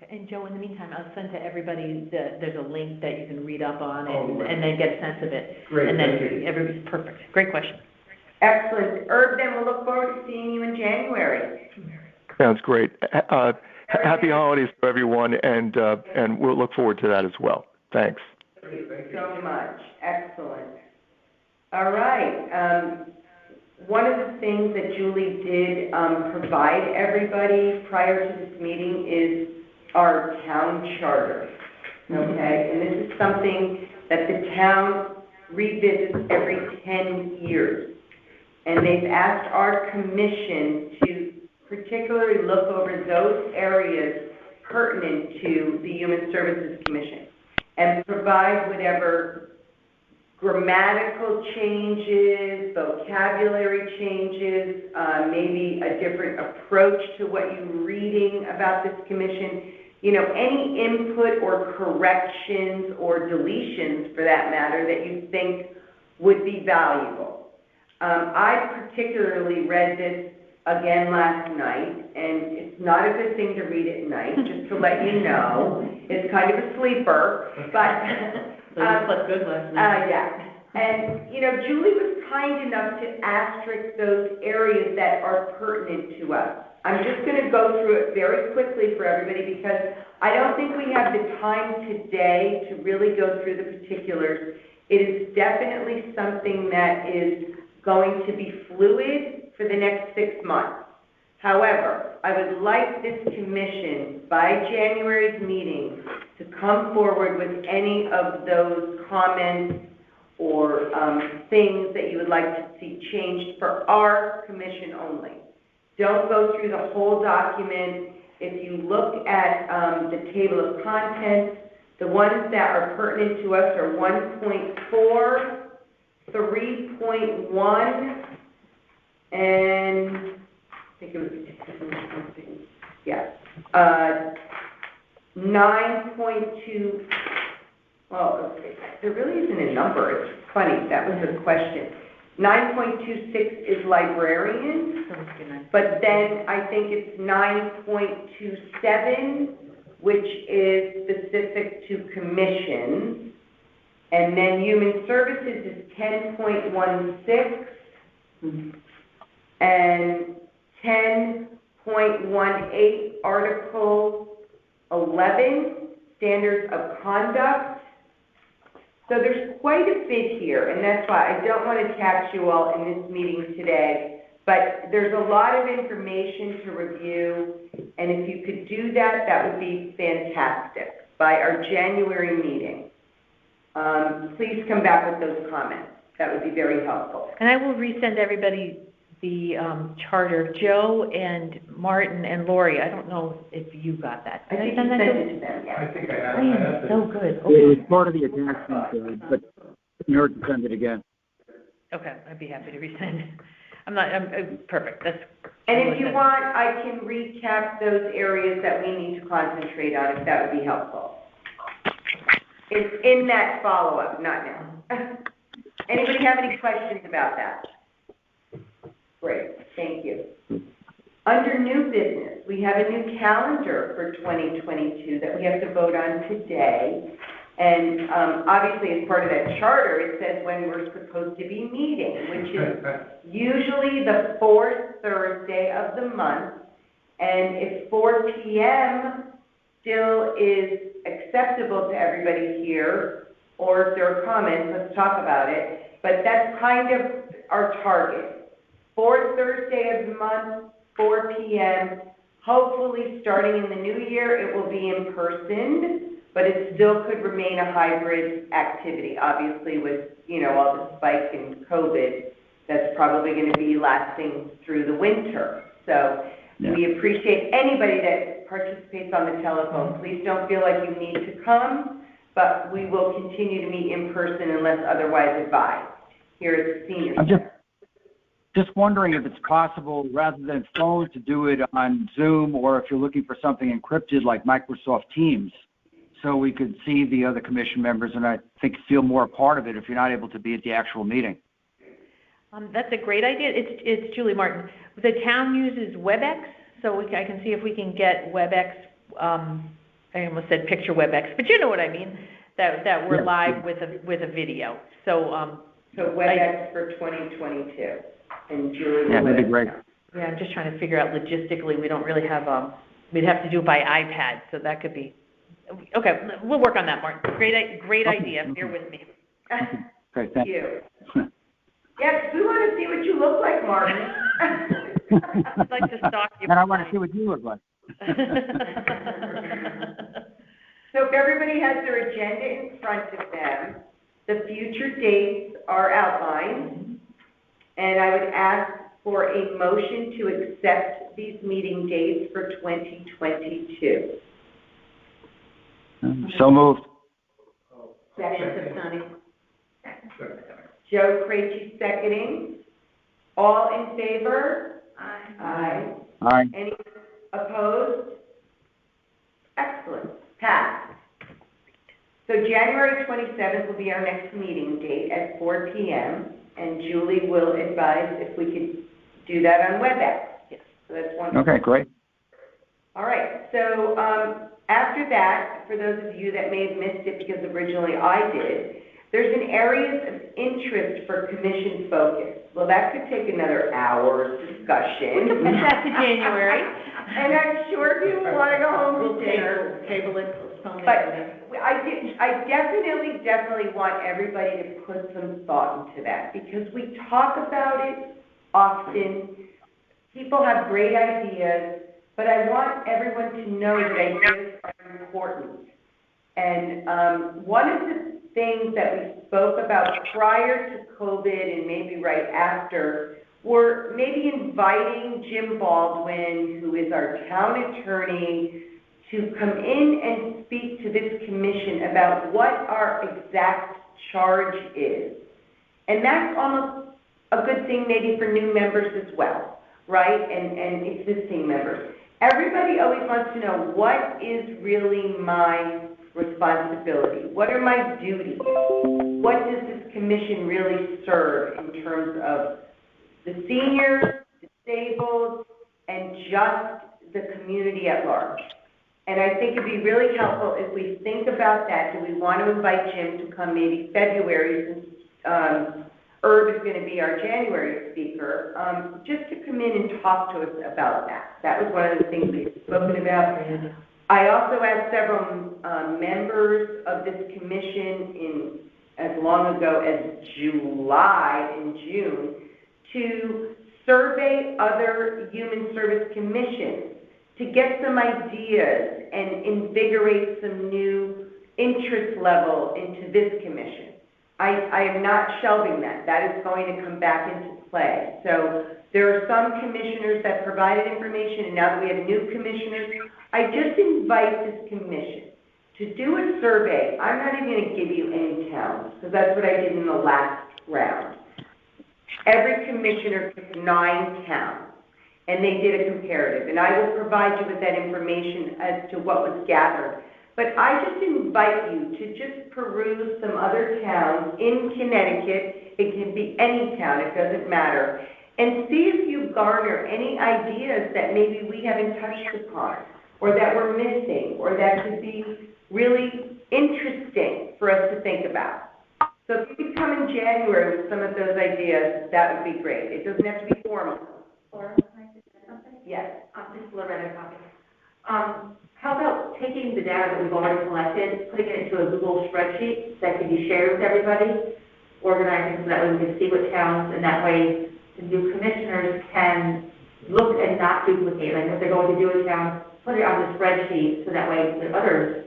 Okay. And Joe, in the meantime, I'll send to everybody there's a link that you can read up on and then get a sense of it. Great. And then everybody's perfect. Great question. Excellent. Herb, then we'll look forward to seeing you in January. Sounds great. Happy holidays to everyone, and we'll look forward to that as well. Thanks. Thank you so much. Excellent. All right. One of the things that Julie did provide everybody prior to this meeting is our town charter. Okay? And this is something that the town revisits every 10 years. And they've asked our commission to particularly look over those areas pertinent to the Human Services Commission and provide whatever grammatical changes, vocabulary changes, maybe a different approach to what you're reading about this commission, any input or corrections or deletions, for that matter, that you think would be valuable. I particularly read this again last night, and it's not a good thing to read at night, just to let you know. It's kind of a sleeper, but... So you slept good last night. Yeah. And, Julie was kind enough to asterisk those areas that are pertinent to us. I'm just going to go through it very quickly for everybody because I don't think we have the time today to really go through the particulars. It is definitely something that is going to be fluid for the next 6 months. However, I would like this commission, by January's meeting, to come forward with any of those comments or things that you would like to see changed for our commission only. Don't go through the whole document. If you look at the table of contents, the ones that are pertinent to us are 1.4, 3.1, and I think it was something, yeah, 9.2, well, there really isn't a number. It's funny, that was the question. 9.26 is librarian, but then I think it's 9.27, which is specific to commissions, and then human services is 10.16, and 10.18, Article 11, standards of conduct. So there's quite a bit here, and that's why I don't want to tax you all in this meeting today, but there's a lot of information to review, and if you could do that, that would be fantastic by our January meeting. Please come back with those comments. That would be very helpful. And I will resend everybody the charter. Joe and Martin and Lori, I don't know if you got that. I think you sent it to them, yeah. I think I have. I am so good. It Okay. was part of the attachment, but in order to send it again. Okay, I'd be happy to resend. I'm perfect. That's. And if you want, I can recap those areas that we need to concentrate on, if that would be helpful. It's in that follow-up, not now. Anybody have any questions about that? Great, thank you. Under new business, we have a new calendar for 2022 that we have to vote on today. And obviously, as part of that charter, it says when we're supposed to be meeting, which is usually the fourth Thursday of the month. And if 4 p.m. still is acceptable to everybody here, or if there are comments, let's talk about it. But that's kind of our target. Fourth Thursday of the month, 4 p.m. Hopefully, starting in the new year, it will be in person, but it still could remain a hybrid activity. Obviously, with all the spike in COVID, that's probably going to be lasting through the winter. So we appreciate anybody that participates on the telephone. Please don't feel like you need to come, but we will continue to meet in person unless otherwise advised here at the senior center. Just wondering if it's possible, rather than phone, to do it on Zoom, or if you're looking for something encrypted like Microsoft Teams, so we could see the other commission members and I think feel more a part of it if you're not got to be at the actual meeting. That's a great idea. It's Julie Martin. The town uses Webex, so I can see if we can get Webex. I almost said picture Webex, but you know what I mean. That we're live with a video. So Webex for 2022. And Julie, that'd be great. Yeah, I'm just trying to figure out logistically. We don't really have we'd have to do it by iPad, so that could be. Okay, we'll work on that, Martin. Great idea. Bear with me. Great, thank you. Yes, we want to see what you look like, Martin. I'd like to stalk you. And I want to see what you look like. So if everybody has their agenda in front of them, the future dates are outlined. And I would ask for a motion to accept these meeting dates for 2022. So moved. Second. Joe Krejci seconding. All in favor? Aye. Aye. Any opposed? Excellent. Passed. So January 27th will be our next meeting date at 4 p.m. And Julie will advise if we could do that on Webex. Yes. So that's wonderful. Okay, great. All right. So after that, for those of you that may have missed it because originally I did, there's an areas of interest for commission focus. Well, that could take another hour's discussion. We can push that to January. And I'm sure people want to go home to dinner. Table it, postpone it. But I definitely want everybody to put some thought into that because we talk about it often. People have great ideas, but I want everyone to know that ideas are important. And one of the things that we spoke about prior to COVID and maybe right after were maybe inviting Jim Baldwin, who is our town attorney, to come in and speak to this commission about what our exact charge is. And that's almost a good thing maybe for new members as well, right? And existing members. Everybody always wants to know what is really my responsibility? What are my duties? What does this commission really serve in terms of the seniors, disabled, and just the community at large? And I think it'd be really helpful if we think about that. Do we want to invite Jim to come maybe February, since Herb is going to be our January speaker, just to come in and talk to us about that. That was one of the things we've spoken about. I also asked several members of this commission in as long ago as July and June to survey other human service commissions to get some ideas and invigorate some new interest level into this commission. I am not shelving that. That is going to come back into play. So there are some commissioners that provided information, and now that we have new commissioners, I just invite this commission to do a survey. I'm not even going to give you any towns, because that's what I did in the last round. Every commissioner took 9 towns, and they did a comparative. And I will provide you with that information as to what was gathered. But I just invite you to just peruse some other towns in Connecticut. It can be any town, it doesn't matter. And see if you garner any ideas that maybe we haven't touched upon, or that we're missing, or that could be really interesting for us to think about. So if you could come in January with some of those ideas, that would be great. It doesn't have to be formal. Laura, can I just say something? Yes. This is Loretta talking. How about taking the data that we've already collected, putting it into a Google spreadsheet that can be shared with everybody, organizing so that way we can see what towns, and that way the new commissioners can look and not duplicate. Like if they're going to do a town, put it on the spreadsheet so that way the others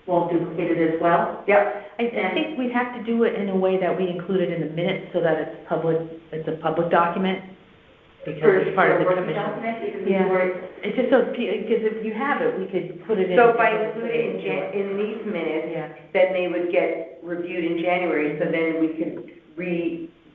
won't duplicate it as well. Yep. I think we'd have to do it in a way that we include it in the minutes so that it's a public document, because it's part of the commission. Yeah, it's just so, because if you have it, we could put it in. So if I include it in these minutes, then they would get reviewed in January, so then we could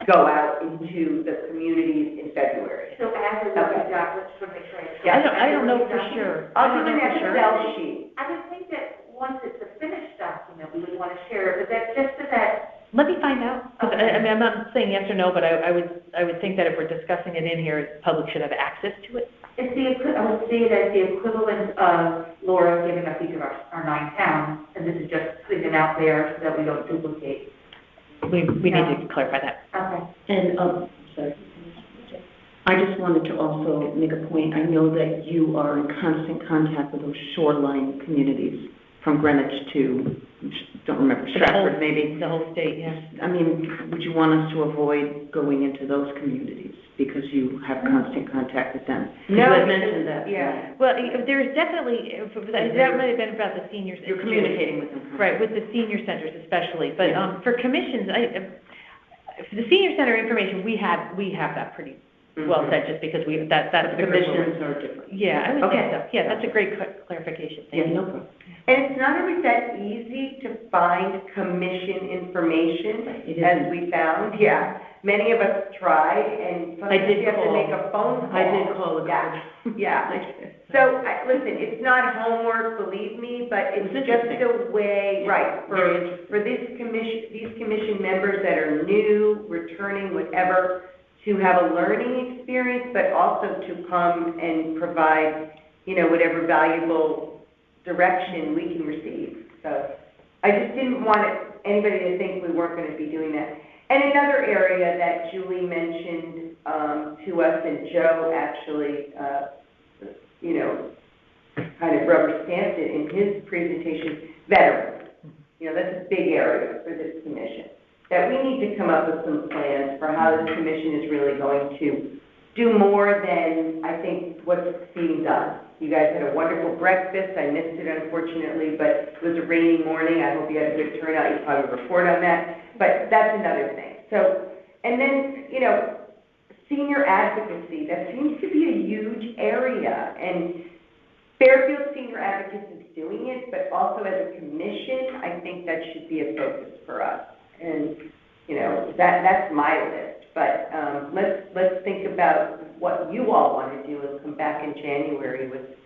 go out into the communities in February. So as a working document, just want to make sure. I don't know for sure. I'll do an Excel sheet. I would think that once it's a finished document, we would want to share it, but that's just so that. Let me find out. I mean, I'm not saying yes or no, but I would think that if we're discussing it in here, the public should have access to it. I would see it as the equivalent of Laura giving us each of our 9 towns, and this is just putting it out there so that we don't duplicate. We need to clarify that. Okay. And, sorry. I just wanted to also make a point. I know that you are in constant contact with those shoreline communities from Greenwich to, don't remember, Stratford maybe. The whole state, yeah. I mean, would you want us to avoid going into those communities because you have constant contact with them? No, you had mentioned that. Yeah. Well, there's definitely, that might have been about the seniors. You're communicating with them. Right, with the senior centers especially. But for commissions, for the senior center information, we have that pretty well said, just because that's the commissions are different. Yeah, I would think so. Yeah, that's a great clarification. Thank you. No problem. And it's not always that easy to find commission information, as we found. Yeah. Many of us tried, and sometimes you have to make a phone call. I did call a Yeah, yeah. So, listen, it's not homework, believe me, but it's just a way, right, for these commission members that are new, returning, whatever, to have a learning experience, but also to come and provide, whatever valuable direction we can receive. So I just didn't want anybody to think we weren't going to be doing that. And another area that Julie mentioned to us, and Joe actually, kind of rubber stamped it in his presentation, veterans. That's a big area for this commission. That we need to come up with some plans for how this commission is really going to do more than, I think, what's being done. You guys had a wonderful breakfast. I missed it, unfortunately, but it was a rainy morning. I hope you had a good turnout. You probably report on that. But that's another thing. So, and then, senior advocacy. That seems to be a huge area. And Fairfield Senior Advocates is doing it, but also as a commission, I think that should be a focus for us. And, that's my list. But let's think about what you all want to do and come back in January with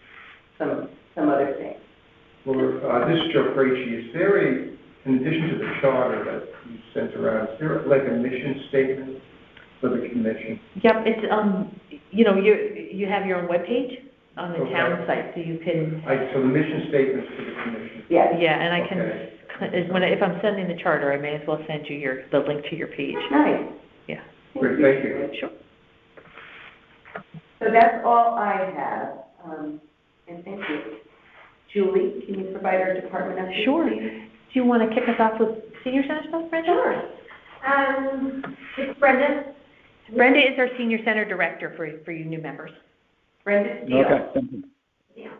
some other things. Well, this is Joe Fraiche. Is there in addition to the charter that you sent around, is there like a mission statement for the commission? Yep, it's, you have your own webpage on the town site, so you can. So the mission statement for the commission? Yes. Yeah, and I can, if I'm sending the charter, I may as well send you the link to your page. Nice. Yeah. Great, thank you. Sure. So that's all I have, and thank you. Julie, can you provide our department update? Sure. Please? Do you want to kick us off with senior center stuff, Brenda? Sure. It's Brenda. Brenda is our senior center director for you new members. Brenda Steele. Okay, thank you. Yeah.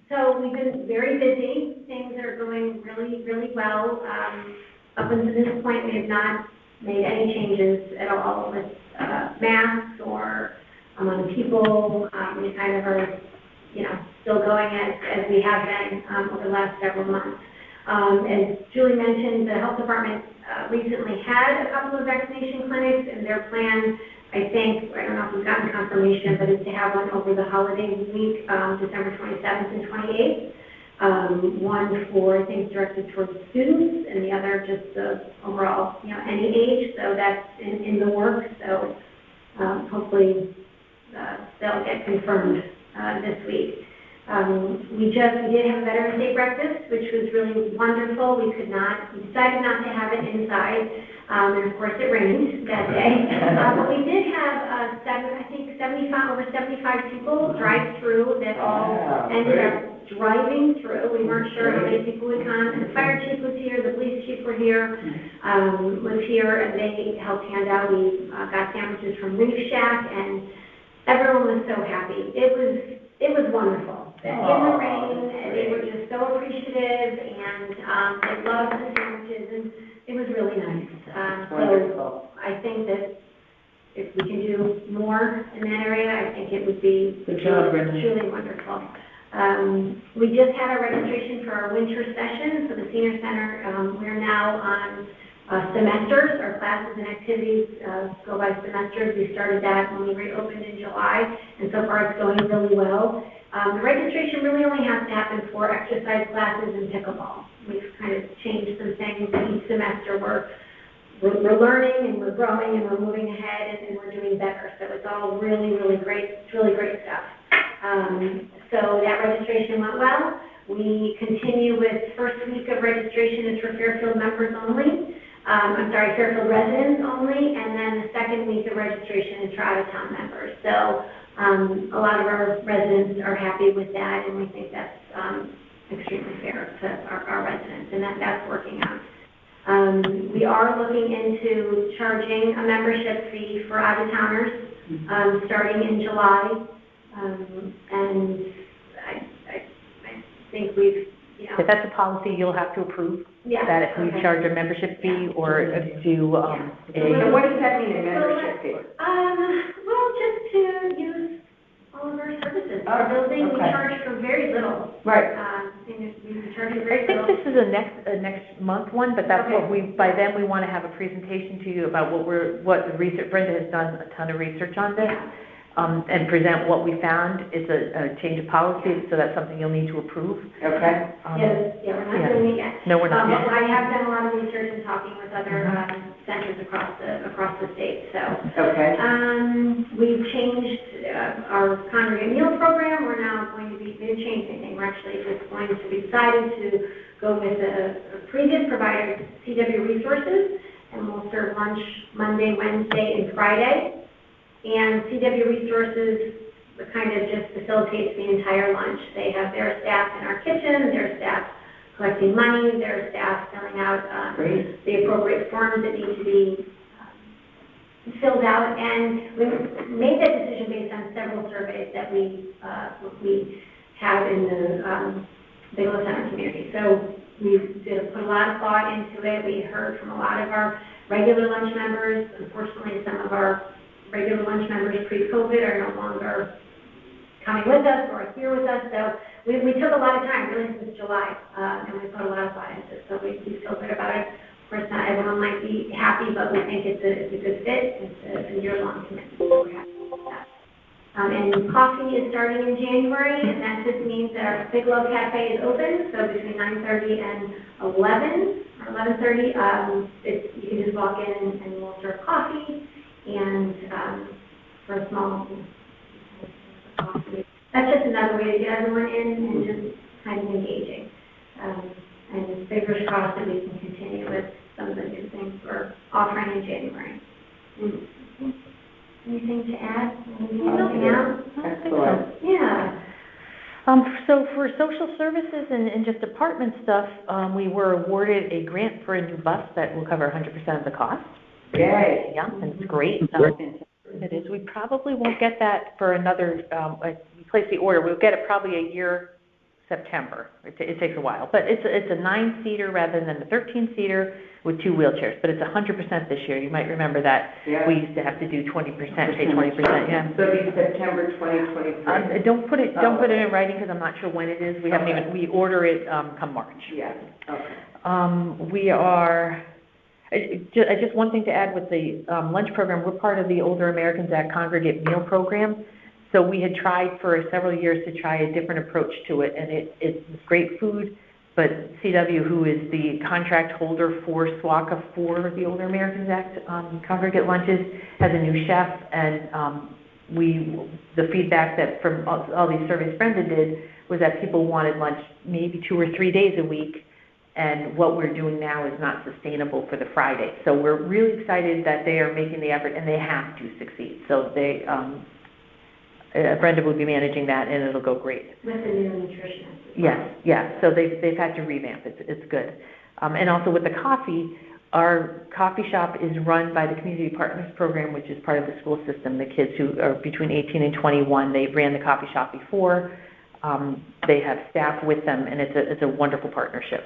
So we've been very busy. Things are going really, really well. Up until this point, we have not made any changes at all with masks or among people. We kind of are, still going as we have been over the last several months. As Julie mentioned, the health department recently had a couple of vaccination clinics, and their plan, I don't know if we've gotten confirmation, but is to have one over the holiday week, December 27th and 28th. One for, I think, directed towards students, and the other just overall, any age. So that's in the works. So hopefully they'll get confirmed this week. We did have a Veterans Day breakfast, which was really wonderful. We decided not to have it inside, and of course it rained that day. But we did have 75 people drive through that all ended up driving through. We weren't sure how many people would come. And the fire chief was here, the police chief was here, and they helped hand out. We got sandwiches from Reef Shack, and everyone was so happy. It was wonderful. In the rain, they were just so appreciative, and they loved the sandwiches, and it was really nice. So I think that if we can do more in that area, I think it would be truly wonderful. We just had our registration for our winter session, so the senior center, we're now on semesters. Our classes and activities go by semesters. We started that when we reopened in July, and so far it's going really well. The registration really only has to happen for exercise classes and pickleball. We've kind of changed some things each semester. We're learning and we're growing and we're moving ahead and we're doing better. So it's all really, really great. It's really great stuff. So that registration went well. We continue with first week of registration is for Fairfield members only. Fairfield residents only, and then the second week of registration is for out-of-town members. So a lot of our residents are happy with that, and we think that's extremely fair to our residents, and that's working out. We are looking into charging a membership fee for out-of-towners starting in July, and I think we've, If that's a policy you'll have to approve, that if we charge a membership fee or do So what does that mean, a membership fee? Well, just to use all of our services. Our building, we charge for very little. Right. We charge very I think little. this is a next month one, but that's what by then we want to have a presentation to you about what the research, Brenda has done a ton of research on this. And present what we found. It's a change of policy, so that's something you'll need to approve. Okay. We're not doing it yet. No, we're not. But I have done a lot of research and talking with other centers across the state, so. Okay. We've changed our congregate meal program. We're now going to be, we didn't change anything. We're actually just going to be decided to go with a previous provider, CW Resources, and we'll serve lunch Monday, Wednesday, and Friday. And CW Resources kind of just facilitates the entire lunch. They have their staff in our kitchen, their staff collecting money, their staff filling out the appropriate forms that need to be filled out. And we made that decision based on several surveys that we have in the Bigelow Center community. So we put a lot of thought into it. We heard from a lot of our regular lunch members. Unfortunately, some of our regular lunch members pre-COVID are no longer coming with us or here with us. So we took a lot of time, really since July, and we put a lot of thought into it. So we feel good about it. Of course, not everyone might be happy, but we think it's a good fit. It's a year-long commitment, so we're happy with that. And coffee is starting in January, and that just means that our Bigelow Cafe is open. So between 9:30 and 11 or 11:30, you can just walk in and we'll serve coffee. And for a small coffee. That's just another way to get everyone in and just kind of engaging. And fingers crossed that we can continue with some of the new things we're offering in January. Anything to add? Anything else? Excellent. Yeah. So for social services and just department stuff, we were awarded a grant for a new bus that will cover 100% of the cost. Yay. Yeah, and it's great. It is. We probably won't get that for another, we placed the order, we'll get it probably a year, September. It takes a while. But it's a 9-seater rather than a 13-seater with 2 wheelchairs. But it's 100% this year. You might remember that we used to have to do 20%, pay 20%. Yeah. So it'll be September 2023. Don't put it in writing because I'm not sure when it is. We haven't even, we order it come March. Yeah. Okay. We are. Just one thing to add with the lunch program, we're part of the Older Americans Act Congregate Meal Program. So we had tried for several years to try a different approach to it, and it's great food, but CW, who is the contract holder for SWACA for the Older Americans Act Congregate Lunches, has a new chef, and the feedback that from all these surveys Brenda did was that people wanted lunch maybe 2 or 3 days a week, and what we're doing now is not sustainable for the Friday. So we're really excited that they are making the effort, and they have to succeed. So they, Brenda will be managing that, and it'll go great. With the new nutritionist. Yes. So they've had to revamp it. It's good. And also with the coffee, our coffee shop is run by the Community Partners Program, which is part of the school system. The kids who are between 18 and 21, they ran the coffee shop before. They have staff with them, and it's a wonderful partnership.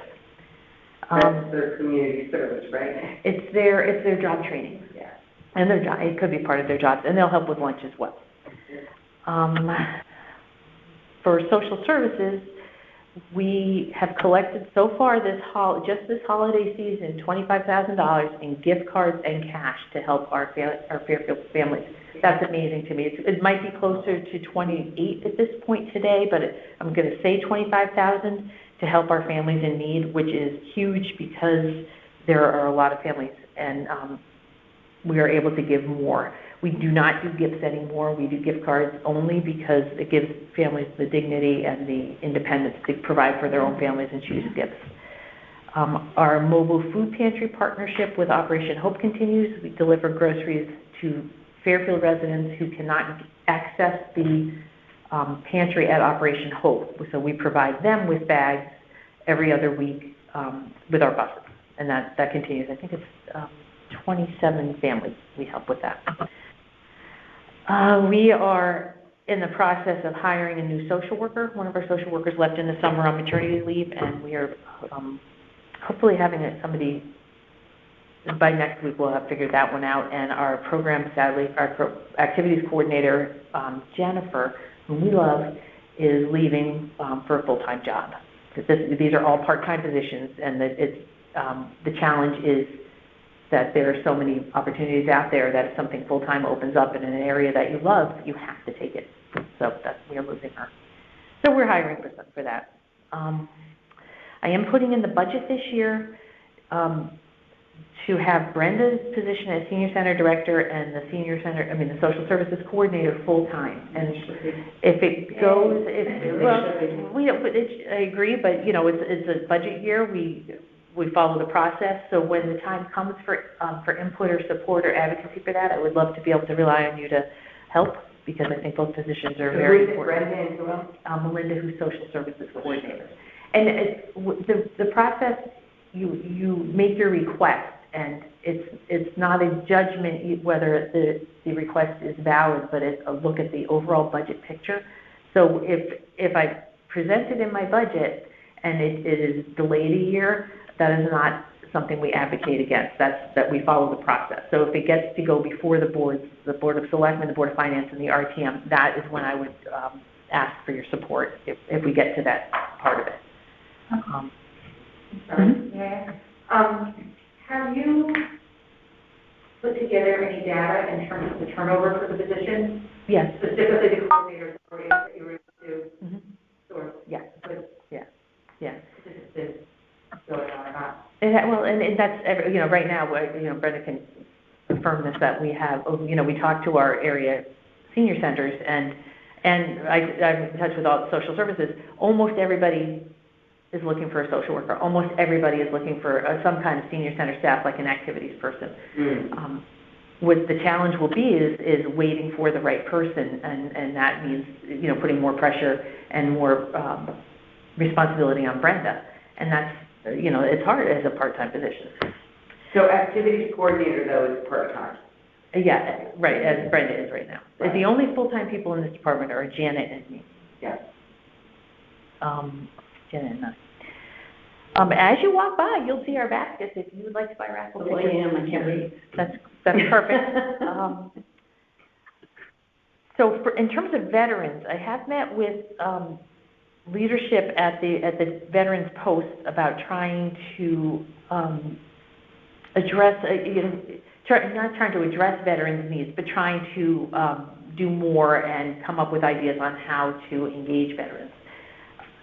That's their community service, right? It's their job training. Yeah. And their job, it could be part of their jobs, and they'll help with lunch as well. For social services, we have collected so far just this holiday season, $25,000 in gift cards and cash to help our Fairfield families. That's amazing to me. It might be closer to 28 at this point today, but I'm going to say 25,000 to help our families in need, which is huge because there are a lot of families, and we are able to give more. We do not do gifts anymore. We do gift cards only because it gives families the dignity and the independence to provide for their own families and choose gifts. Our mobile food pantry partnership with Operation Hope continues. We deliver groceries to Fairfield residents who cannot access the pantry at Operation Hope. So we provide them with bags every other week with our buses, and that continues. I think it's 27 families we help with that. We are in the process of hiring a new social worker. One of our social workers left in the summer on maternity leave, and we are hopefully having somebody by next week. We'll have figured that one out. And our program, sadly, our activities coordinator, Jennifer, whom we love, is leaving for a full-time job. these are all part-time positions, and that the challenge is that there are so many opportunities out there that if something full-time opens up in an area that you love, you have to take it. So we are losing her. So we're hiring for that. I am putting in the budget this year to have Brenda's position as Senior Center Director and the the Social Services Coordinator full-time. And if it goes, I agree, but it's a budget year. We follow the process. So when the time comes for input or support or advocacy for that, I would love to be able to rely on you to help, because I think both positions are very important. Brenda and who else? Melinda, who's Social Services Coordinator. And the process, you make your request, and it's not a judgment whether the request is valid, but it's a look at the overall budget picture. So if I present it in my budget and it is delayed a year, that is not something we advocate against. That we follow the process. So if it gets to go before the boards, the Board of Selectmen, the Board of Finance, and the RTM, that is when I would ask for your support if we get to that part of it. Have you put together any data in terms of the turnover for the position? Yes. Specifically the coordinators that you were to source? Yeah. Yeah. This is going on or not? And that's, right now, Brenda can confirm this, that we have, we talk to our area senior centers, and I'm in touch with all the social services. Almost everybody is looking for a social worker. Almost everybody is looking for some kind of senior center staff, like an activities person. What the challenge will be is waiting for the right person, and that means, putting more pressure and more responsibility on Brenda. And that's, it's hard as a part-time position. So activities coordinator, though, is part-time? Yeah, right, as Brenda is right now. Right. The only full-time people in this department are Janet and me. Yeah. Janet and I. As you walk by, you'll see our baskets if you would like to buy raffle tickets. Oh, I am. I can't wait. That's perfect. So in terms of veterans, I have met with leadership at the Veterans Post about trying to address, not trying to address veterans' needs, but trying to do more and come up with ideas on how to engage veterans.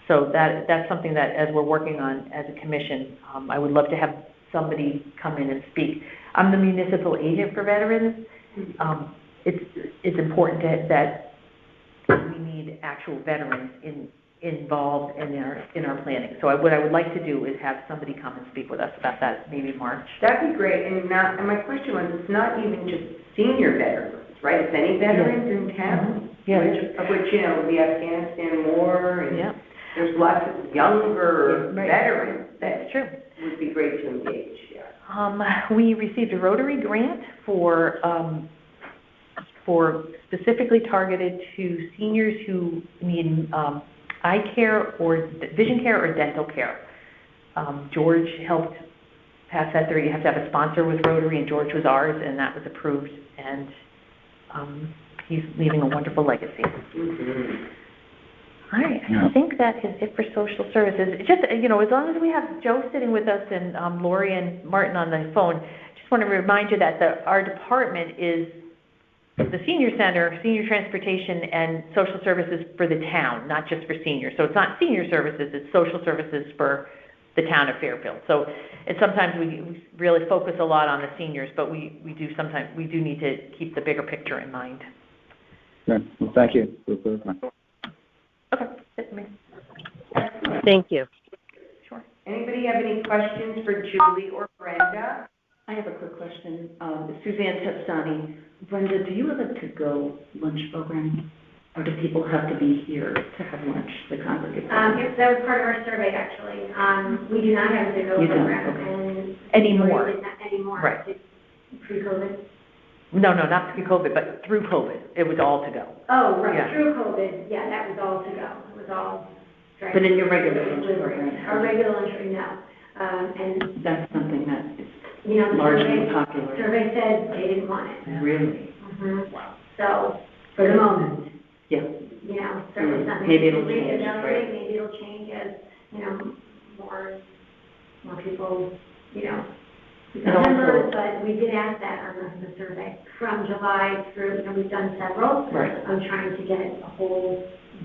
So that's something that, as we're working on as a commission, I would love to have somebody come in and speak. I'm the municipal agent for veterans. It's important that we need actual veterans involved in our planning. So what I would like to do is have somebody come and speak with us about that, maybe March. That'd be great. And my question was, it's not even just senior veterans, right? It's any veterans in town. Yeah. Of which, the Afghanistan war, and yeah. There's lots of younger veterans that true. Would be great to engage. Yeah. We received a Rotary grant for specifically targeted to seniors who need eye care or vision care or dental care. George helped pass that through. You have to have a sponsor with Rotary, and George was ours, and that was approved. And he's leaving a wonderful legacy. Mm-hmm. All right, I think that is it for social services. Just, as long as we have Joe sitting with us and Lori and Martin on the phone, just want to remind you that our department is the senior center, senior transportation, and social services for the town, not just for seniors. So it's not senior services, it's social services for the town of Fairfield. So sometimes we really focus a lot on the seniors, but we do need to keep the bigger picture in mind. Good. Well, thank you. Okay, that's me. Thank you. Sure. Anybody have any questions for Julie or Brenda? I have a quick question. Suzanne Testani. Brenda, do you have a to-go lunch program? Or do people have to be here to have lunch, the congregate? Yes, that was part of our survey, actually. We do not have a to-go program. Okay. Anymore. Anymore. Right. Pre-COVID? No, not pre-COVID, but through COVID. It was all to go. Oh, right. Yeah. Through COVID, that was all to go. It was all. But in your regular lunch program? Our regular lunch program, no. And that's something that is largely popular. Survey said they didn't want it. Really? Mm-hmm. Wow. So for the moment. Yeah. Certainly something. Maybe it'll change. Right? Maybe it'll change as more people, And members, also- but we did ask that on the survey from July through, we've done several. Right. I'm trying to get a whole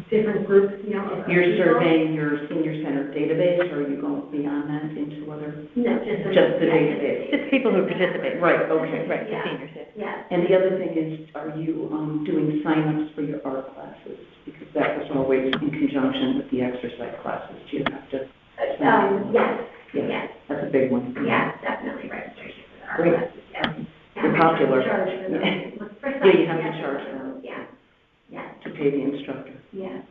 different group, of You're people. surveying your senior center database, or are you going beyond that into other? No, Just the database? It's people who participate. Right, okay. Right, the Yeah. seniors, yeah. Yeah. And the other thing is, are you doing sign-ups for your art classes? Because that was always in conjunction with the exercise classes. Do you have to? Yes, Yeah, yes, that's a big one. yes, definitely registration for the art Great. classes, yes. They're popular. Charge for them. Yeah. Yeah, you have to charge them. Yeah, yeah, To pay the instructor. yeah.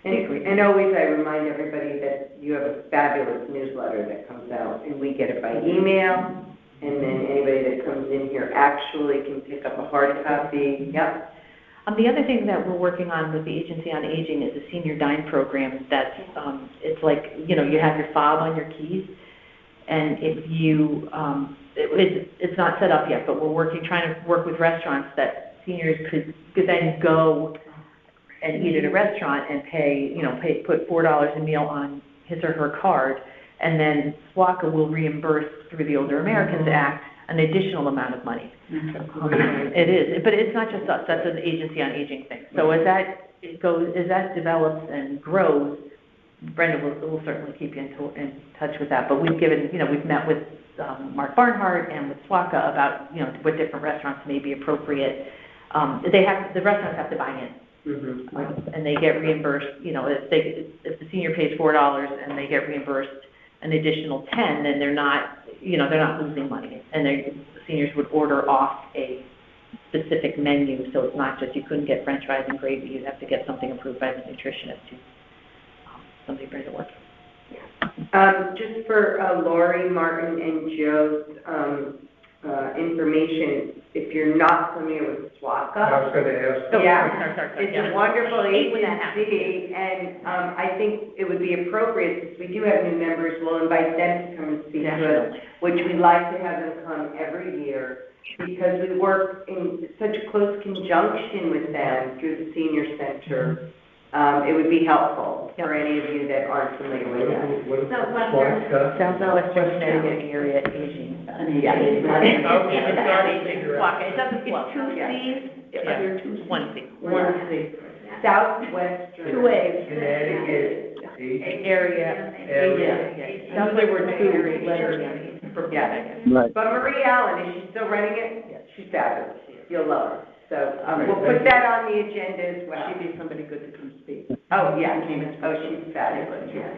And always I remind everybody that you have a fabulous newsletter that comes out, and we get it by email, and then anybody that comes in here actually can pick up a hard copy. Yep. The other thing that we're working on with the Agency on Aging is a senior dime program that's, it's like, you have your fob on your keys, and if you, it's not set up yet, but we're trying to work with restaurants that seniors could then go and eat at a restaurant and put $4 a meal on his or her card, and then SWACA will reimburse through the Older Americans Act an additional amount of money. It is, but it's not just us, that's an Agency on Aging thing. So as that develops and grows, Brenda will certainly keep you in touch with that. But we've met with Mark Barnhart and with SWACA about, what different restaurants may be appropriate. The restaurants have to buy in. Mm-hmm. And they get reimbursed, if the senior pays $4 and they get reimbursed an additional $10, then they're not losing money. And the seniors would order off a specific menu, so it's not just, you couldn't get French fries and gravy, you'd have to get something approved by the nutritionist who somebody brings it work. Just for Lori, Martin, and Joe's information, if you're not familiar with SWACA. I was going to ask. Sorry. It's a wonderful When that agency, and I think it would be appropriate, since we do have new members, we'll invite them to come and speak to us, which we'd like to have them come every year, because we work in such close conjunction with them through the senior center. It would be helpful for any of you that aren't familiar with that. What is Southwestern Connecticut area aging. Yeah. It doesn't flow. It's two C's. Are there two? One C. One C. Southwestern. Two A's. Connecticut Area. Yeah. There were two letters. Yeah. Right. But Marie Allen, is she still running it? Yes. She's fabulous. You'll love her. So we'll put that on the agenda as well. She'd be somebody good to come speak. Oh, yeah. Oh, she's fabulous. Yeah.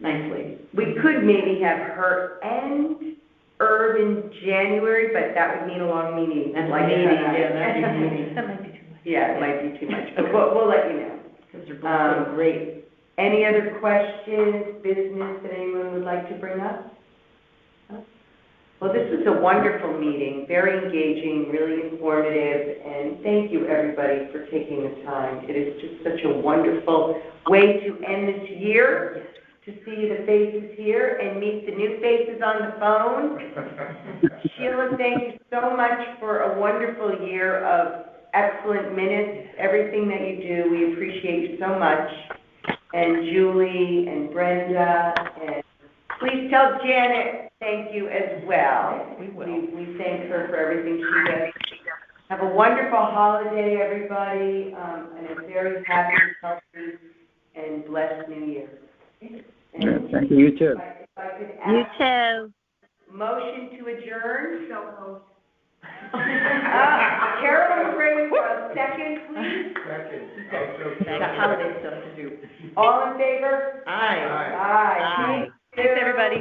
Nice lady. We could maybe have her end Herb in January, but that would mean a long meeting. That's like meeting, that. yeah, that'd be meeting. That might be too much. Yeah, it might be too much, but we'll let you know. Because they're both so great. Any other questions, business that anyone would like to bring up? Well, this was a wonderful meeting, very engaging, really informative, and thank you, everybody, for taking the time. It is just such a wonderful way to end this year, to see the faces here and meet the new faces on the phone. Sheila, thank you so much for a wonderful year of excellent minutes, everything that you do. We appreciate you so much. And Julie and Brenda, and please tell Janet thank you as well. We will. We thank her for everything she does. Have a wonderful holiday, everybody, and a very happy, healthy, and blessed New Year. And Thank you. You too. if I could You ask too. motion to adjourn. So Carol McGray, for a second, please. Second. The holiday stuff to do. All in favor? Aye. Aye. Aye. Thanks, everybody.